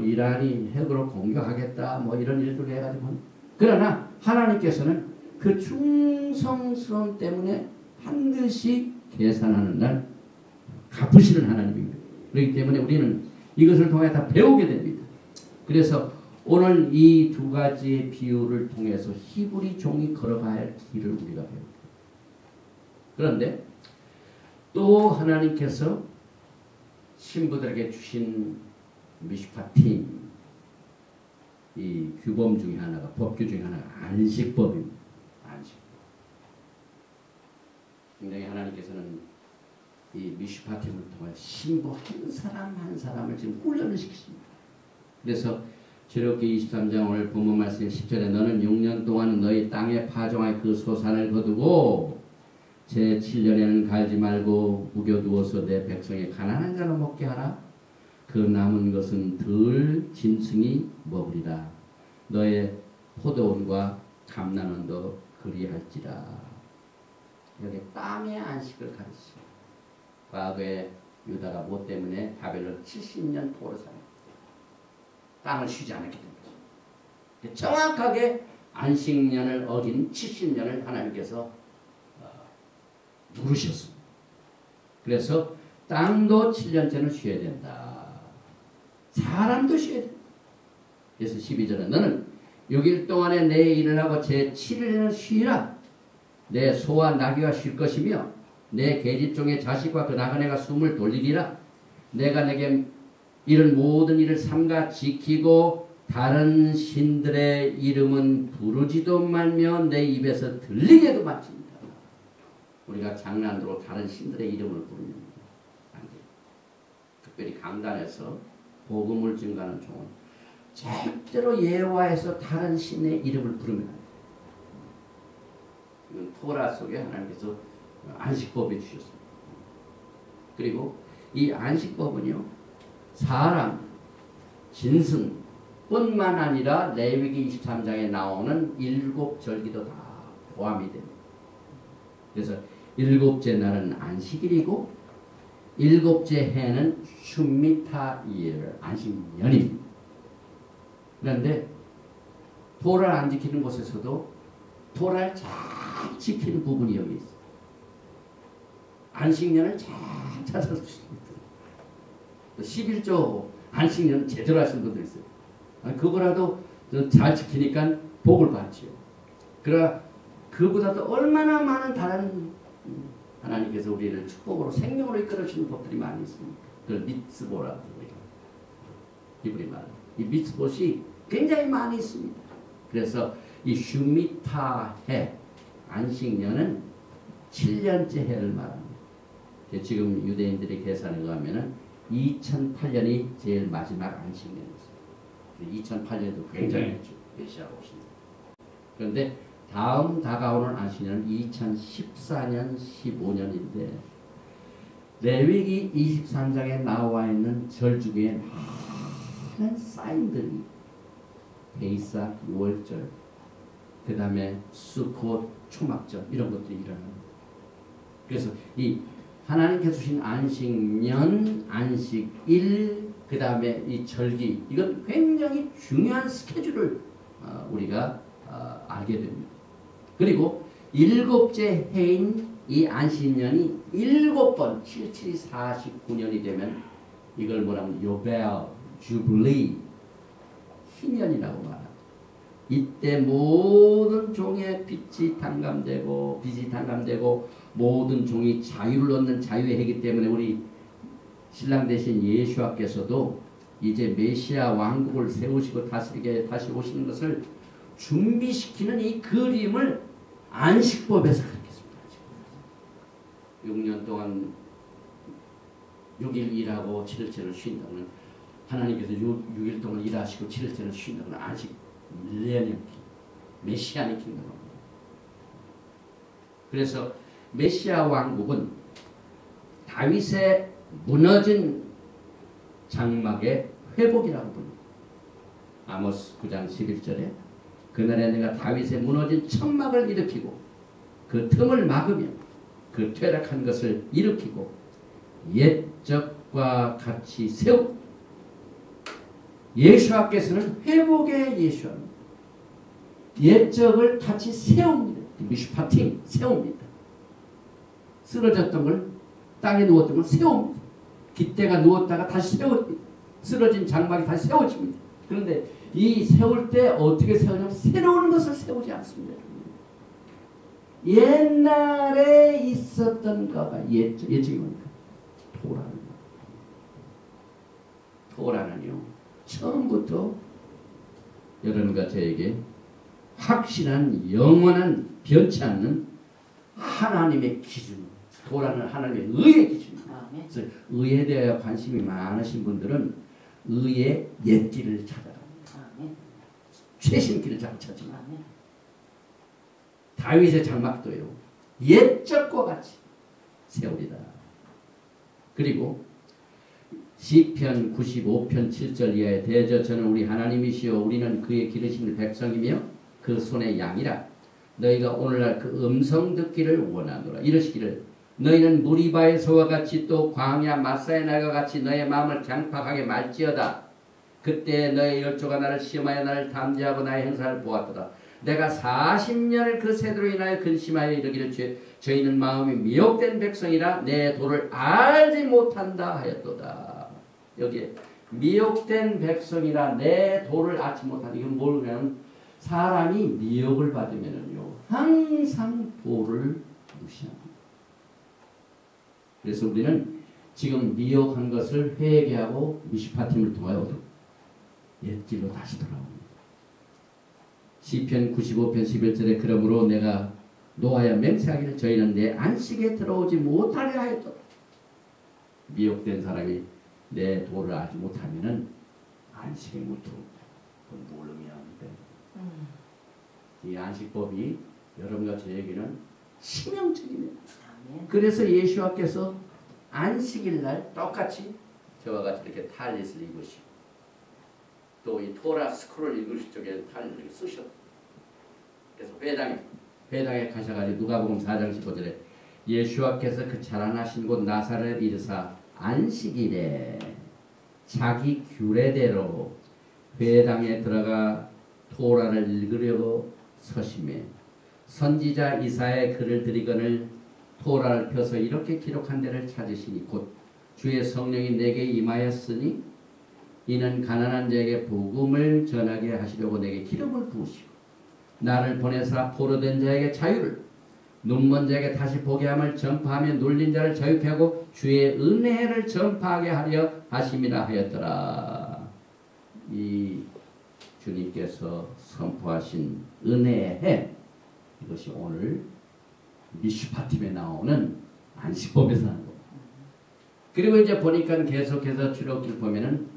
이란이 핵으로 공격하겠다 뭐 이런 일들을 해가지고 그러나 하나님께서는 그 충성스러움 때문에 반드시 계산하는 날 갚으시는 하나님입니다. 그렇기 때문에 우리는 이것을 통해 다 배우게 됩니다. 그래서 오늘 이 두 가지의 비유를 통해서 히브리 종이 걸어가야 할 길을 우리가 배웁니다. 그런데 또 하나님께서 신부들에게 주신 미슈파팀 이 규범 중에 하나가 법규 중에 하나가 안식법입니다. 안식법. 굉장히 하나님께서는 이 미슈파팀을 통해 신부 한 사람 한 사람을 지금 훈련을 시키십니다. 그래서 출애굽기 23장 오늘 본문 말씀 10절에 너는 6년 동안 너희 땅에 파종할 그 소산을 거두고 제 7년에는 갈지 말고 우겨두어서 내 백성의 가난한 자로 먹게 하라. 그 남은 것은 덜 짐승이 먹으리라. 너의 포도원과 감람원도 그리할지라. 여기 땅의 안식을 가르치죠. 과거에 유다가 뭐 때문에 바벨론 70년 포로 살았다. 땅을 쉬지 않았기 때문에. 정확하게 안식년을 어긴 70년을 하나님께서 누르셨습니다. 그래서 땅도 7년째는 쉬어야 된다. 사람도 쉬어야 된다. 그래서 12절에 너는 6일 동안에 내 일을 하고 제 7일에는 쉬라. 내 소와 나귀가 쉴 것이며 내 계집종의 자식과 그 나그네가 숨을 돌리리라. 내가 내게 이런 모든 일을 삼가 지키고 다른 신들의 이름은 부르지도 말며 내 입에서 들리게도 마칩니다. 우리가 장난으로 다른 신들의 이름을 부르면 안 돼요. 특별히 강단에서 복음을 증가하는 종은 절대로 예화에서 다른 신의 이름을 부르면 안 돼요. 이건 토라 속에 하나님께서 안식법을 주셨습니다. 그리고 이 안식법은요. 사람, 짐승 뿐만 아니라 레위기 23장에 나오는 7절기도 다 포함이 됩니다. 그래서 7째 날은 안식일이고 7째 해는 슈미타일 안식년입니다. 그런데 토라를 안 지키는 곳에서도 토라를 잘 지키는 부분이 여기 있어요. 안식년을 잘 찾아서 주십니다. 11조 안식년 제대로 하시는 분도 있어요. 그거라도 잘 지키니까 복을 받지요. 그러나 그보다도 얼마나 많은 다른 하나님께서 우리를 축복으로 생명으로 이끌어주시는 법들이 많이 있습니다. 그걸 미츠보라고 우리가 히브리 말. 이 미츠봇이 굉장히 많이 있습니다. 그래서 이 슈미타해 안식년은 7년째 해를 말합니다. 지금 유대인들의 계산에 의하면은 2008년이 제일 마지막 안식년이었어요. 2008년도 굉장히 메시아가 오십니다. 그런데 다음 다가오는 안식년은 2014년, 15년인데 레위기 23장에 나와 있는 절주기에 많은 사인들이 베이사 6월절, 그 다음에 수콧 초막절 이런 것들이 일어납니다. 그래서 이 하나님께서 주신 안식년, 안식일, 그 다음에 이 절기 이건 굉장히 중요한 스케줄을 우리가 알게 됩니다. 그리고 7째 해인 이 안식년이 7번 77이 49년이 되면 이걸 뭐라면 요벨, 주블리 희년이라고 말합니다. 이때 모든 종의 빚이 탕감되고 모든 종이 자유를 얻는 자유의 해이기 때문에 우리 신랑 대신 예수와께서도 이제 메시아 왕국을 세우시고 다스리게 다시 오시는 것을 준비시키는 이 그림을 안식법에서 그렸습니다. 6년 동안 6일 일하고 7일째를 쉰다고는 하나님께서 6일 동안 일하시고 7일째를 쉰다고는 안식 밀레니엄 메시아닉 킹덤입니다. 그래서 메시아 왕국은 다윗의 무너진 장막의 회복이라고 부릅니다. 아모스 9장 11절에 그날에 내가 다윗의 무너진 천막을 일으키고 그 틈을 막으며 그 퇴락한 것을 일으키고 옛적과 같이 세우고 예수와께서는 회복의 예수입니다. 옛적을 같이 세웁니다. 미슈파팅 세웁니다. 쓰러졌던 걸 땅에 누웠던 걸 세웁니다. 깃대가 누웠다가 다시 세워집니다. 쓰러진 장막이 다시 세워집니다. 그런데 이 세울 때 어떻게 세우냐면 새로운 것을 세우지 않습니다. 옛날에 있었던 거가 예적이 뭡니까? 토라는요. 처음부터 여러분과 저에게 확실한 영원한 변치 않는 하나님의 기준, 토라는 하나님의 의의 기준입니다. 그래서 의에 대하여 관심이 많으신 분들은 의의 옛길을 찾아갑니다. 최신길을 자꾸 찾지만 다윗의 장막도요 옛적과 같이 세우리다. 그리고 시편 95편 7절 이하에 대저 저는 우리 하나님이시요 우리는 그의 기르신 백성이며 그 손의 양이라. 너희가 오늘날 그 음성 듣기를 원하노라. 이러시기를 너희는 무리바의 소와 같이 또 광야 마사의 날과 같이 너의 마음을 강팍하게 말지어다. 그때 너의 열조가 나를 시험하여 나를 담대하고 나의 행사를 보았도다. 내가 40년을 그 세대로 인하여 근심하여 이르기를 저희는 마음이 미혹된 백성이라 내 도를 알지 못한다 하였도다. 여기에 미혹된 백성이라 내 도를 알지 못한다. 이건 뭐냐면 사람이 미혹을 받으면요 항상 도를 무시합니다. 그래서 우리는 지금 미혹한 것을 회개하고 미슈파팀을 통하여 옛길로 다시 돌아옵니다. 시편 95편 11절에 그러므로 내가 노하여 맹세하기를 저희는 내 안식에 들어오지 못하려 하였도다. 미혹된 사람이 내 도를 알지 못하면은 안식에 못 들어옵니다. 그건 모르면 이 안식법이 여러분과 저에게는 치명적입니다. 그래서 예수와께서 안식일날 똑같이 저와 같이 이렇게 탈릿을 입으시고 또 이 토라 스크롤 읽으실 적에 탈릿을 쓰셨고 그래서 회당에 가셔가지고 누가복음 4장 15절에 예수와께서 그 자라나신 곳 나사렛 이르사 안식일에 자기 규례대로 회당에 들어가 토라를 읽으려고 서심해 선지자 이사야의 글을 드리거늘 토라를 펴서 이렇게 기록한 데를 찾으시니 곧 주의 성령이 내게 임하였으니 이는 가난한 자에게 복음을 전하게 하시려고 내게 기름을 부으시고 나를 보내사 포로된 자에게 자유를 눈먼 자에게 다시 보게 함을 전파하며 눌린 자를 자유케 하고 주의 은혜를 전파하게 하려 하심이라 하였더라. 이 주님께서 선포하신 은혜의 해 이것이 오늘 미슈파팀에 나오는 안식법에서 하는 겁니다. 그리고 이제 보니까 계속해서 주력길 보면은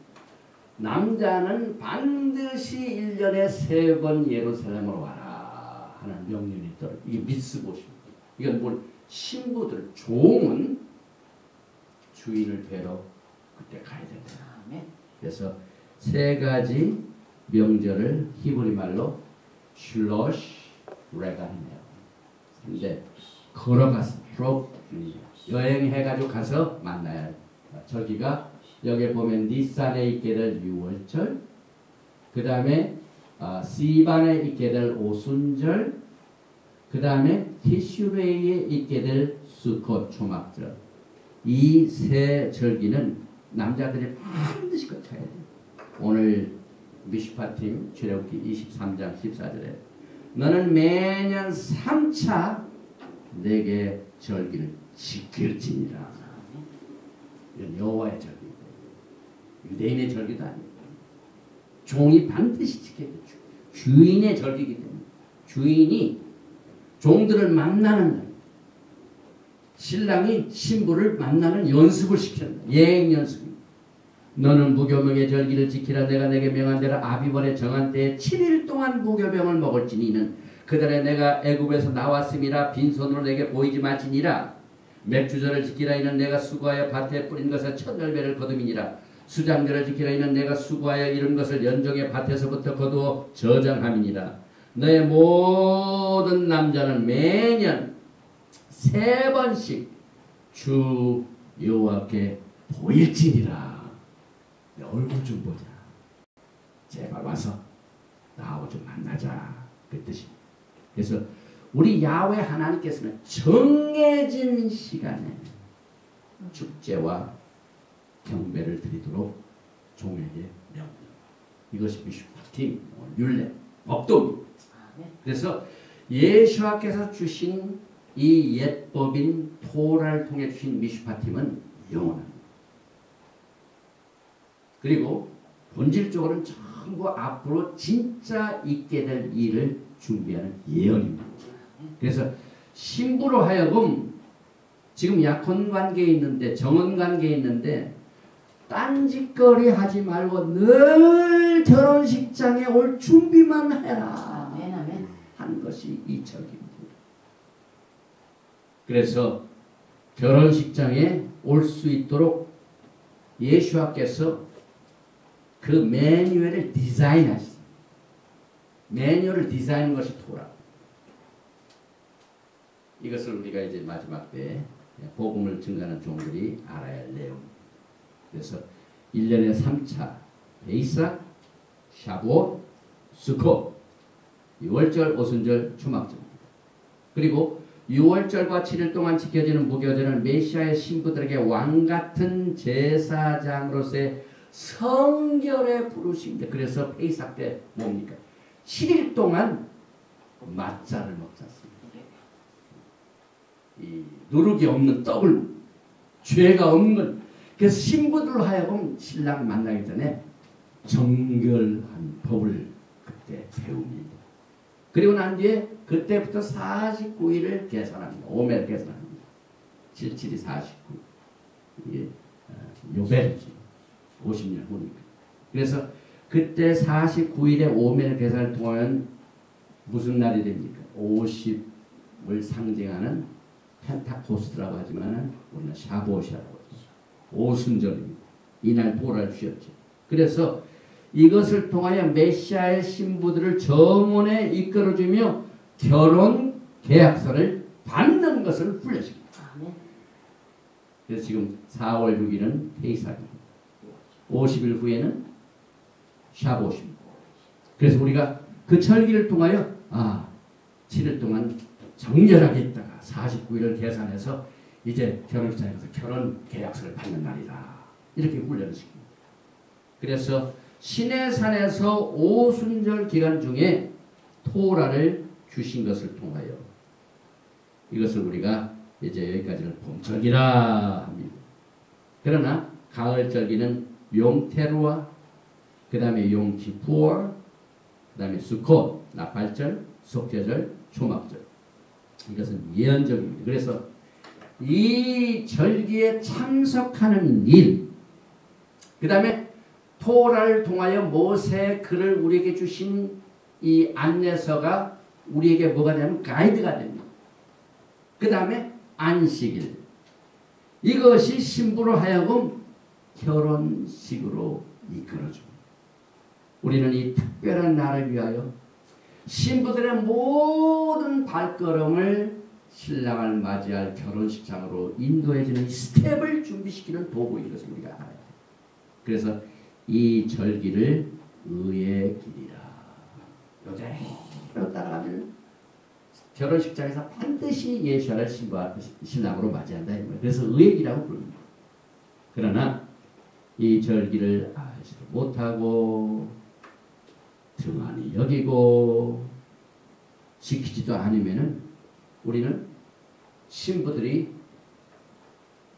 남자는 반드시 1년에 3번 예루살렘으로 와라 하는 명령이 있더라고요. 이게 미스봇입니다. 이건 뭘 신부들, 종은 주인을 뵈러 그때 가야 된다. 그래서 3가지 명절을 히브리 말로 슐로시 레가이네요. 근데 걸어가서 여행해가지고 가서 만나야 할 절기가 여기 보면 니산에 있게 될 6월절, 그 다음에 시반에 있게 될 오순절, 그 다음에 티슈레이에 있게 될 수컷 초막절. 이 3 절기는 남자들이 반드시 거쳐야 돼요. 오늘 미슈파팀 출애굽기 23장 14절에 너는 매년 3차 내게 절기를 지킬지니라. 이건 여호와의 절기고 유대인의 절기도 아니고 종이 반드시 지켜야 돼. 주인의 절기이기 때문에 주인이 종들을 만나는 날, 신랑이 신부를 만나는 연습을 시켰다. 예행 연습입니다. 너는 무교병의 절기를 지키라. 내가 내게 명한 대로 아비벌의 정한 때에 7일 동안 무교병을 먹을지니 이는 그날에 내가 애굽에서 나왔음이라 빈손으로 내게 보이지 말지니라. 맥주절을 지키라. 이는 내가 수고하여 밭에 뿌린 것에 첫 열매를 거둠이니라. 수장절을 지키라. 이는 내가 수고하여 이룬 것을 연종의 밭에서부터 거두어 저장함이니라. 너의 모든 남자는 매년 3번씩 주 여호와께 보일지니라. 내 얼굴 좀 보자. 제발 와서 나하고 좀 만나자. 그 뜻입니다. 그래서 우리 야훼 하나님께서는 정해진 시간에 축제와 경배를 드리도록 종에게 명합니다. 이것이 미슈파팀, 율례, 법도입니다. 그래서 예수와께서 주신 이 옛법인 토라를 통해 주신 미슈파팀은 영원합니다. 그리고 본질적으로는 전부 앞으로 진짜 있게 될 일을 준비하는 예언입니다. 그래서 신부로 하여금 지금 약혼 관계에 있는데 정혼 관계에 있는데 딴짓거리 하지 말고 늘 결혼식장에 올 준비만 해라. 아멘, 아멘. 하는 것이 이 절기입니다. 그래서 결혼식장에 올 수 있도록 예수와께서 그 매뉴얼을 디자인하셨습니다. 매뉴얼을 디자인한 것이 토라. 이것을 우리가 이제 마지막 때 복음을 증거하는 종들이 알아야 할 내용입니다. 그래서 1년에 3차 베이삭, 샤브옷, 수코, 6월절, 오순절, 초막절입니다. 그리고 6월절과 7일 동안 지켜지는 무교절은 메시아의 신부들에게 왕같은 제사장으로서의 성결의 부르심입니다. 그래서 베이삭 때 뭡니까? 7일 동안 맛자를 먹지 않습니다. 이 누룩이 없는 떡을, 죄가 없는, 그래서 신부들로 하여금 신랑 만나기 전에 정결한 법을 그때 배웁니다. 그리고 난 뒤에 그때부터 49일을 계산합니다. 오멜 계산합니다. 77이 49. 이게 요벨이지. 50년 후니까. 그래서 그때 49일의 오멜 계산을 통하면 무슨 날이 됩니까? 50을 상징하는 펜타코스트라고 하지만 우리는 샤보시라고 하죠. 오순절입니다. 이날 보라를 주셨죠. 그래서 이것을 통하여 메시아의 신부들을 정원에 이끌어주며 결혼 계약서를 받는 것을 훈련시킵니다. 그래서 지금 4월 6일은 페이삭입니다. 50일 후에는 샤보십니다. 그래서 우리가 그 철기를 통하여 7일 동안 정렬하게 있다가 49일을 계산해서 이제 결혼식장에서 결혼 계약서를 받는 날이다. 이렇게 훈련을 시킵니다. 그래서 시내산에서 오순절 기간 중에 토라를 주신 것을 통하여 이것을 우리가 이제 여기까지는 봄절기라 합니다. 그러나 가을절기는 용테루와 그 다음에 용키푸어, 그 다음에 수콧, 나팔절, 속죄절, 초막절. 이것은 예언적입니다. 그래서 이 절기에 참석하는 일, 그 다음에 토라를 통하여 모세의 글을 우리에게 주신 이 안내서가 우리에게 뭐가 되냐면 가이드가 됩니다. 그 다음에 안식일. 이것이 신부로 하여금 결혼식으로 이끌어줍니다. 우리는 이 특별한 날을 위하여 신부들의 모든 발걸음을 신랑을 맞이할 결혼식장으로 인도해주는 스텝을 준비시키는 도구인 것을 우리가 알아야 돼요. 그래서 이 절기를 의의 길이라. 요대로 따라가면 결혼식장에서 반드시 예수를 신랑으로 맞이한다. 그래서 의의 길이라고 부릅니다. 그러나 이 절기를 알지도 못하고 등한히 여기고 지키지도 않으면은 우리는 신부들이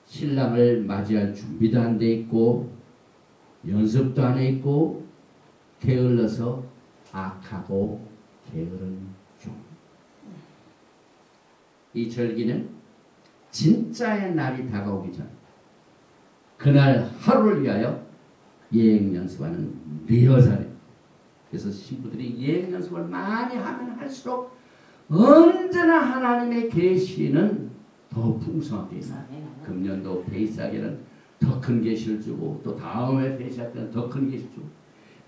신랑을 맞이할 준비도 안 돼 있고 연습도 안 해 있고 게을러서 악하고 게으른 중. 이 절기는 진짜의 날이 다가오기 전 그날 하루를 위하여 예행 연습하는 리허설이에요. 그래서 신부들이 예행 연습을 많이 하면 할수록 언제나 하나님의 계시는 더 풍성하게 있어요. 금년도 베이스하게는 더 큰 계시를 주고 또 다음에 베이스할 때는 더 큰 계시를 주고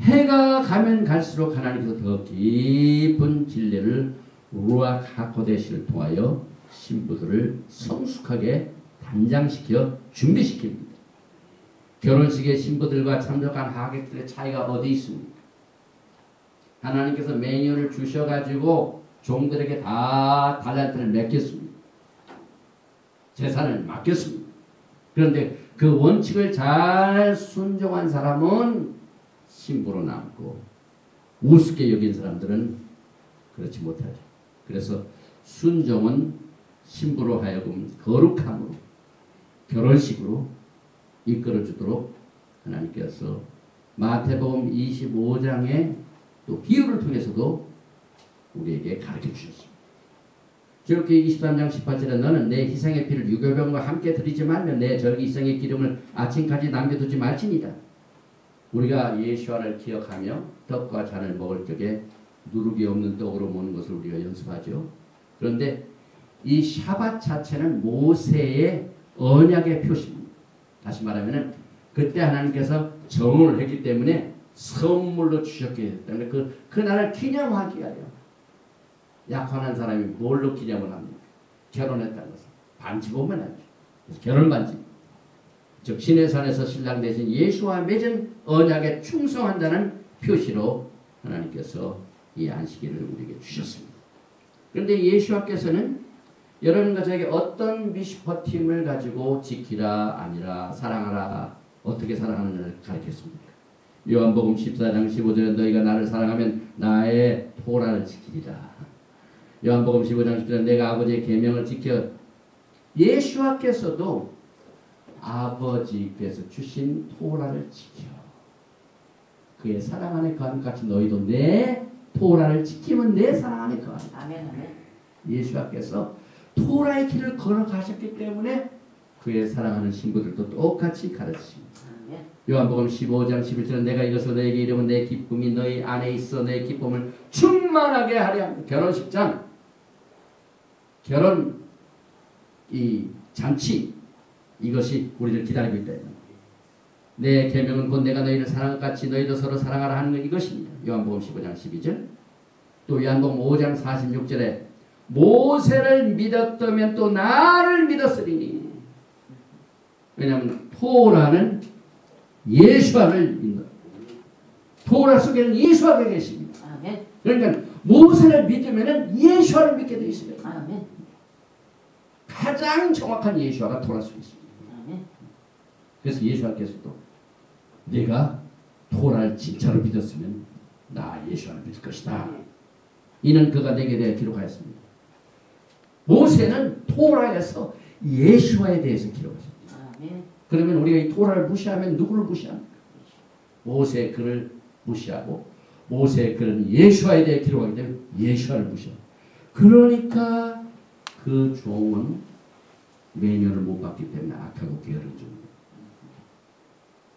해가 가면 갈수록 하나님께서 더 깊은 진리를 루아 하코데시를 통하여 신부들을 성숙하게 단장시켜 준비시킵니다. 결혼식에 신부들과 참석한 하객들의 차이가 어디 있습니까? 하나님께서 매뉴를 주셔가지고 종들에게 다 달란트를 맡겼습니다. 재산을 맡겼습니다. 그런데 그 원칙을 잘 순종한 사람은 신부로 남고 우습게 여긴 사람들은 그렇지 못하죠. 그래서 순종은 신부로 하여금 거룩함으로 결혼식으로 이끌어주도록 하나님께서 마태복음 25장의 또 비유를 통해서도 우리에게 가르쳐 주셨습니다. 주역기 23장 18절에 너는 내 희생의 피를 유교병과 함께 드리지 말며 내 절기 희생의 기름을 아침까지 남겨두지 말지니라. 우리가 예수와를 기억하며 떡과 잔을 먹을 적에 누룩이 없는 떡으로 먹는 것을 우리가 연습하죠. 그런데 이 샤밧 자체는 모세의 언약의 표시입니다. 다시 말하면 그때 하나님께서 정을 했기 때문에 선물로 주셨기 때문에 그날을 기념하기 위하여 약혼한 사람이 뭘로 기념을 합니까? 결혼했다는 것은 반지 보면 알죠. 그래서 결혼 반지, 즉 시내산에서 신랑 대신 예수와 맺은 언약에 충성한다는 표시로 하나님께서 이 안식일을 우리에게 주셨습니다. 그런데 예수와께서는 여러분 가정에게 어떤 미슈퍼팀을 가지고 지키라 아니라 사랑하라 어떻게 사랑하는지를 가르쳤습니까? 요한복음 14장 15절에 너희가 나를 사랑하면 나의 토라를 지키리라. 요한복음 15장 10절에 내가 아버지의 계명을 지켜 예수와께서도 아버지께서 주신 토라를 지켜 그의 사랑 안에 거하는 같이 너희도 내 토라를 지키면 내 사랑 안에 거한다. 아멘. 예수와께서 토라의 길을 걸어가셨기 때문에 그의 사랑하는 신부들도 똑같이 가르치십니다. 요한복음 15장 11절은 내가 이것을 너에게 이르면 내 기쁨이 너희 안에 있어 내 기쁨을 충만하게 하려 합니다. 결혼식장, 결혼 이 잔치 이것이 우리를 기다리고 있다. 내 계명은 곧 내가 너희를 사랑같이 너희도 서로 사랑하라 하는 것 이것입니다. 요한복음 15장 12절 또 요한복음 5장 46절에 모세를 믿었다면 또 나를 믿었으리니 왜냐하면 토라는 예수와를 믿는 토라 속에는 예수와가 계십니다. 아멘. 그러니까 모세를 믿으면 예수와를 믿게 되어 있습니다. 아멘. 가장 정확한 예수와가 토라 속에 있습니다. 아멘. 그래서 예수와께서도 내가 토라를 진짜로 믿었으면 나 예수와를 믿을 것이다. 이는 그가 내게 대해 기록하였습니다. 모세는 토라에서 예수와에 대해서 기록하셨습니다. 아멘. 그러면 우리가 이 토라를 무시하면 누구를 무시합니까? 모세의 글을 무시하고 모세의 글은 예수와에 대해 기록하기 때문에 예수와를 무시합니다. 그러니까 그 종은 매년을 못 받기 때문에 악하고 게으른 종입니다.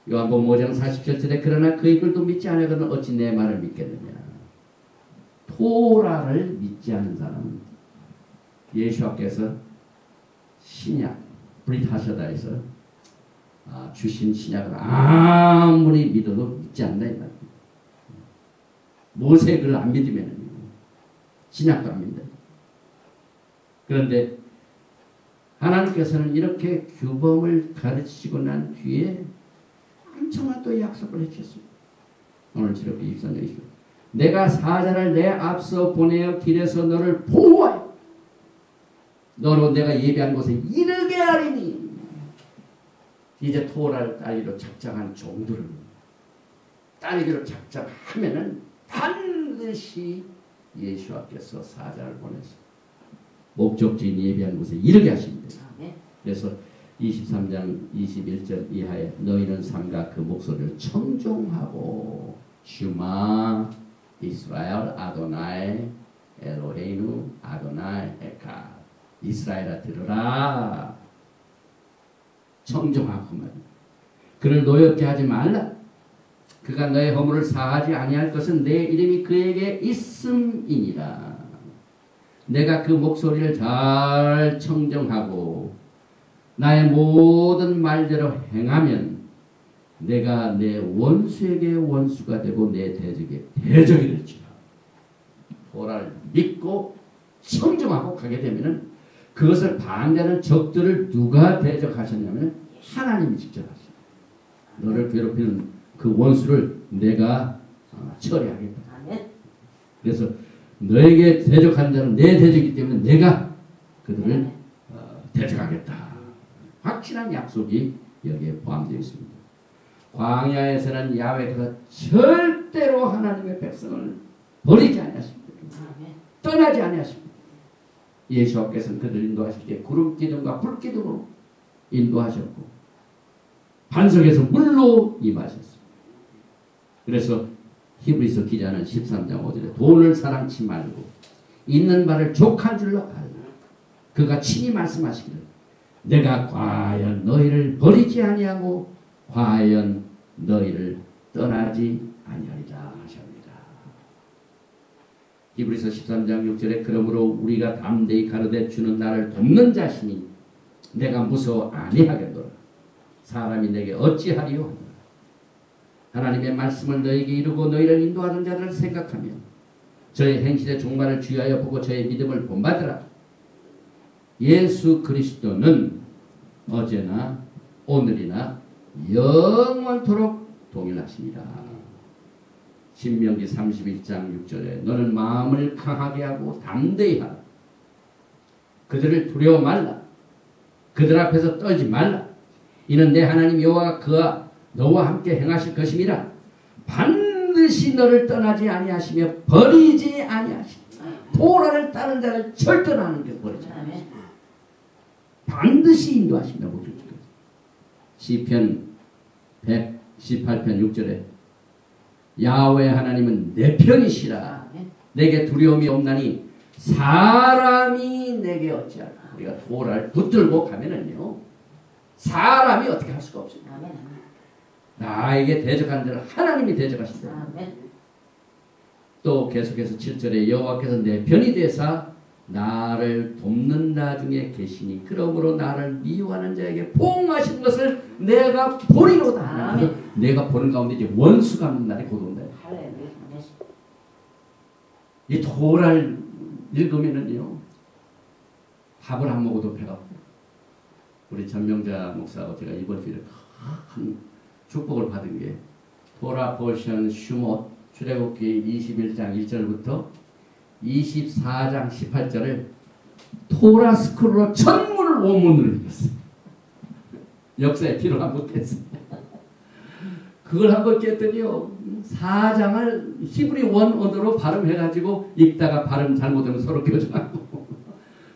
요한복음 5장 47절에 그러나 그의 글도 믿지 않으거든 어찌 내 말을 믿겠느냐. 토라를 믿지 않는 사람은 예수와께서 신약 브릿하셔다에서 주신 신약을 아무리 믿어도 믿지 않는다 이 말입니다. 모세의 글을 안 믿으면 신약도 안 믿는다. 그런데 하나님께서는 이렇게 규범을 가르치시고 난 뒤에 엄청난 또 약속을 해주셨습니다. 오늘 지력기 24장 20절 내가 사자를 내 앞서 보내어 길에서 너를 보호하여 너로 내가 예비한 곳에 이르게 하리니 이제 토라를 따르기로 작정한 종들은 따르기로 작정하면은 반드시 반드시 예수와께서 사자를 보내서 목적지인 예비한 곳에 이르게 하십니다. 그래서 23장 21절 이하에 너희는 삼가 그 목소리를 청종하고 슈마 이스라엘 아도나이 엘로헤이누 아도나이 에카 이스라엘아 들으라. 청종하고 말이야. 그를 노엽게 하지 말라. 그가 너의 허물을 사하지 아니할 것은 내 이름이 그에게 있음이니라. 내가 그 목소리를 잘 청정하고 나의 모든 말대로 행하면 내가 내 원수에게 원수가 되고 내 대적에 대적이 될지라. 토라를 믿고 청정하고 가게 되면은 그것을 반대하는 적들을 누가 대적하셨냐면 하나님이 직접 하십니다. 너를 괴롭히는 그 원수를 내가 처리하겠다. 그래서 너에게 대적하는 자는 내 대적이기 때문에 내가 그들을 대적하겠다. 확실한 약속이 여기에 포함되어 있습니다. 광야에서는 야훼가 절대로 하나님의 백성을 버리지 아니하십니다. 떠나지 아니하십니다. 예수께서는 그들을 인도하실 때 구름 기둥과 불 기둥으로 인도하셨고 반석에서 물로 임하셨습니다. 그래서 히브리서 기자는 13장 5절에 돈을 사랑치 말고 있는 바를 족한 줄로 알라. 그가 친히 말씀하시기를 내가 과연 너희를 버리지 아니하고 과연 너희를 떠나지 아니하리라 하십니다. 히브리서 13장 6절에 그러므로 우리가 담대히 가로되 주는 나를 돕는 자시니 내가 무서워 아니하겠노라. 사람이 내게 어찌하리요 하노라. 하나님의 말씀을 너에게 이루고 너희를 인도하는 자를 생각하며 저의 행실의 종말을 주의하여 보고 저의 믿음을 본받으라. 예수 그리스도는 어제나 오늘이나 영원토록 동일하십니다. 신명기 31장 6절에 너는 마음을 강하게 하고 담대히 하라. 그들을 두려워 말라. 그들 앞에서 떨지 말라. 이는 내 하나님 여호와가 그와 너와 함께 행하실 것임이라. 반드시 너를 떠나지 아니하시며 버리지 아니하시며 토라를 따른 자를 절대로 하는 게 버리지 않으시며 반드시 인도하시며 목적지까지. 시편 118편 6절에 야훼 하나님은 내 편이시라. 내게 두려움이 없나니 사람이 내게 어찌할까. 우리가 토라를 붙들고 가면은요 사람이 어떻게 할 수가 없습니다. 나에게 대적하는 자를 하나님이 대적하신다. 또 계속해서 7절에 여호와께서 내 편이 되사 나를 돕는 나 중에 계시니 그러므로 나를 미워하는 자에게 포옹하신 것을 내가 보리로다. 내가 보는 가운데 이제 원수가 없는 날이 곧 온다. 이 토라를 읽으면은요 밥을 안 먹어도 배가 고파요. 우리 전명자 목사하고 제가 이번 주에 큰 축복을 받은 게 토라 포션 슈못 출애굽기 21장 1절부터 24장 18절을 토라 스크롤로 전문을 원문으로 읽었어요. 역사에 기록 못했습니다. 그걸 한번 깼더니요 4장을 히브리 원어로 발음해가지고 읽다가 발음 잘못하면 서로 교정하고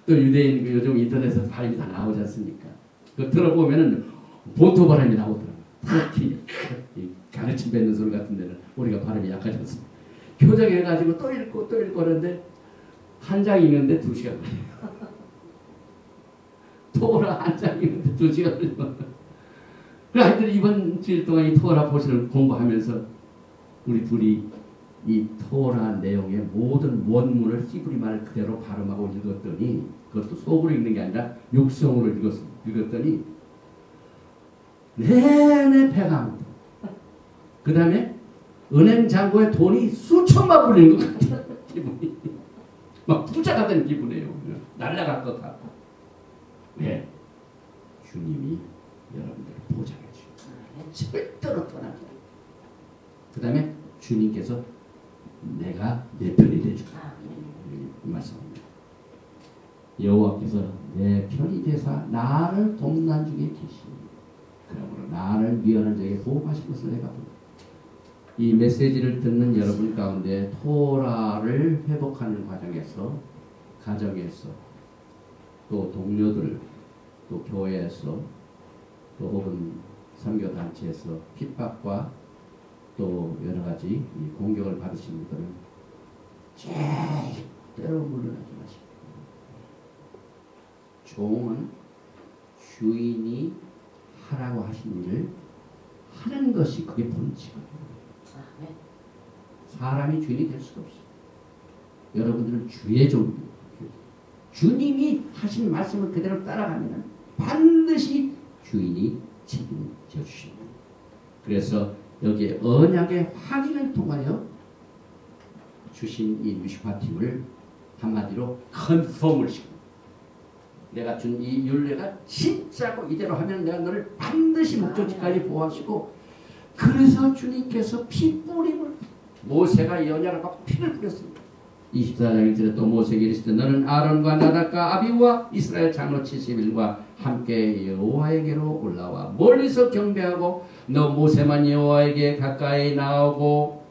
또 유대인 그 요즘 인터넷에서 발음이 다 나오지 않습니까? 그거 들어보면은 본토 발음이 나오더라고요. 특히 가르침 뱉는 소리 같은 데는 우리가 발음이 약해졌습니다. 교정해가지고 또 읽고 또 읽고 하는데 한 장 읽는데 2시간 걸려요. 토라 한 장 읽는데 2시간 걸려요. 그래 하여튼 이번 주일 동안 이 토라 포션을 공부하면서 우리 둘이 이 토라 내용의 모든 원문을 히브리 말을 그대로 발음하고 읽었더니 그것도 속으로 읽는 게 아니라 육성으로 읽었더니 내내 배가 안 고파. 그 다음에 은행 잔고에 돈이 수천만 불린 것 같아요. 기분이 막 부자가 된 기분이에요. 날라갈 것 같고. 네, 주님이 여러분들을 보장해 주시고 절대로 떠나지. 그 다음에 주님께서 내가 내 편이 되주라 이 말씀입니다. 여호와께서 내 편이 되사 나를 돕는 중에 계시니 그러므로 나를 미워하는 자에게 보호하신 것을 내가 본다. 이 메시지를 듣는 여러분 가운데 토라를 회복하는 과정에서 가정에서 또 동료들 또 교회에서 또 혹은 선교단체에서 핍박과 또 여러가지 이 공격을 받으신 분들은 절대로 물러나지 마시고 종은 주인이 하라고 하신 일을 하는 것이 그게 본질이에요. 사람이 주인이 될 수가 없어요. 여러분들은 주의 종입니다. 주님이 하신 말씀을 그대로 따라가면 반드시 주인이 책임져 주십니다. 그래서 여기에 언약의 확인을 통하여 주신 이 뮤시파팀을 한마디로 컨펌을 시킵니다. 내가 준 이 율례가 진짜고 이대로 하면 내가 너를 반드시 목적지까지 보호하시고, 그래서 주님께서 피 뿌림을, 모세가 이 언약을 받고 피를 뿌렸습니다. 24장 1절에 또 모세에게 이르시되 너는 아론과 나답과 아비와 이스라엘 장로 70일과 함께 여호와에게로 올라와 멀리서 경배하고 너 모세만 여호와에게 가까이 나오고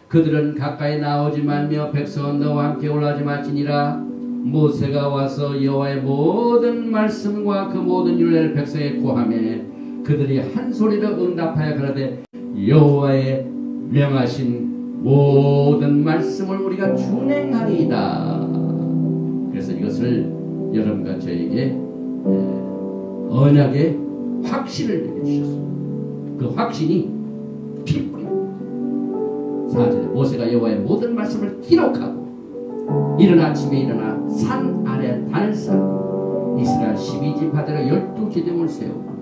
그들은 가까이 나오지 말며 백성은 너와 함께 올라오지 말지니라. 모세가 와서 여호와의 모든 말씀과 그 모든 율례를 백성에 고하매 그들이 한 소리로 응답하여 가라되 여호와의 명하신 모든 말씀을 우리가 준행하리이다. 그래서 이것을 여러분과 저에게 언약의 확신을 내려주셨습니다. 그 확신이 피뿌립니다. 4절에 모세가 여호와의 모든 말씀을 기록하고 이른 아침에 일어나 산 아래 단을 쌓고 이스라엘 12지파대로 12기둥을 세우고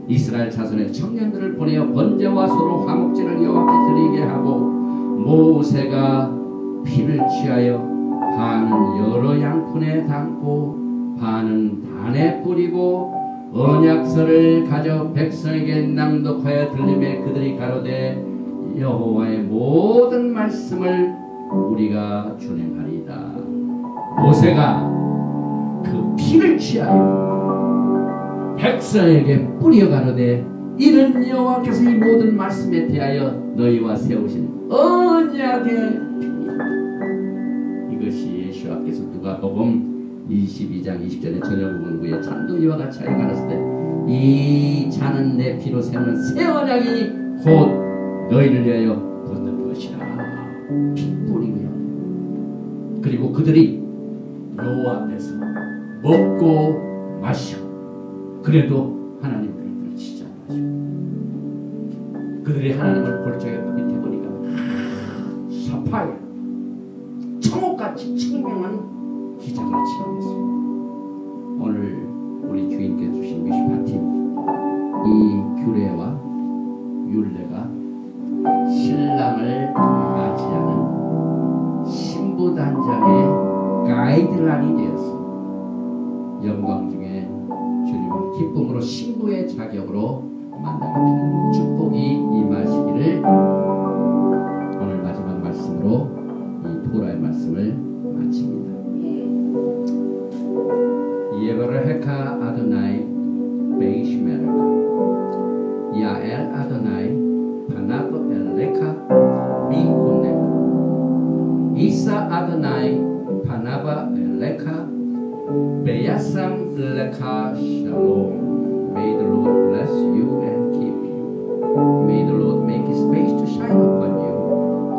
이스라엘 자손의 청년들을 보내어 번제와 소로 화목제를 여호와께 드리게 하고 모세가 피를 취하여 반은 여러 양푼에 담고 반은 단에 뿌리고 언약서를 가져 백성에게 낭독하여 들리매 그들이 가로되 여호와의 모든 말씀을 우리가 준행하리이다. 모세가 그 피를 취하여 백성에게 뿌려 가로되 이는 여호와께서 이 모든 말씀에 대하여 너희와 세우신 언약의 피입니다. 이것이 예수와께서 누가복음 22장 20절의 저녁 후에 잔도 이와 같이 하여 가라사대 이 잔은 내 피로 세우는 새 언약이니 곧 너희를 위하여 붓는 것이라. 피 뿌리며 그리고 그들이 여호와 앞에서 먹고 마시고 그래도 하나님 그들을 치지 않으시고 그들이 하나님을 볼적에 밑에 보니까 사파이어 청옥같이 청명한 기적을 체험했습니다. 오늘 우리 주인께 주신 뮤시파팀 이 규례와 율례가 신랑을 맞이하는 신부단장의 가이드라인이 되었습니다. 영광 중에 주님을 기쁨으로 신부의 자격으로 만나는 축복이 임하시기를 오늘 마지막 말씀으로 이 토라의 말씀을 마칩니다. 예브라헤카 아도나이 베이시 메르카 야엘 아도나이 바나도 엘레카 미코네카 이사 아도나이 바나바 엘레카 베야삼 레카 샬롬. May the Lord bless you and keep you. May the Lord make his face to shine upon you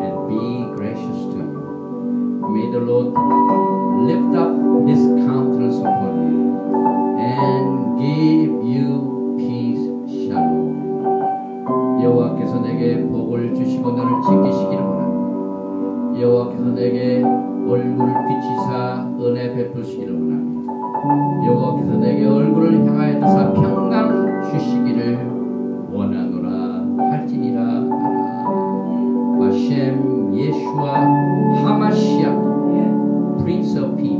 and be gracious to you. May the Lord lift up his countenance upon you and give you peace. Shalom. 여호와께서 내게 복을 주시고 너를 지키시기를 원합니다. 여호와께서 내게 얼굴을 비치사 은혜 베푸시기를 원합니다. 여호와께서 내게 얼굴을 향하여 드사 평강 주시기를 원하노라 할지니라. 하셈 예슈아 하마시아 Prince of Peace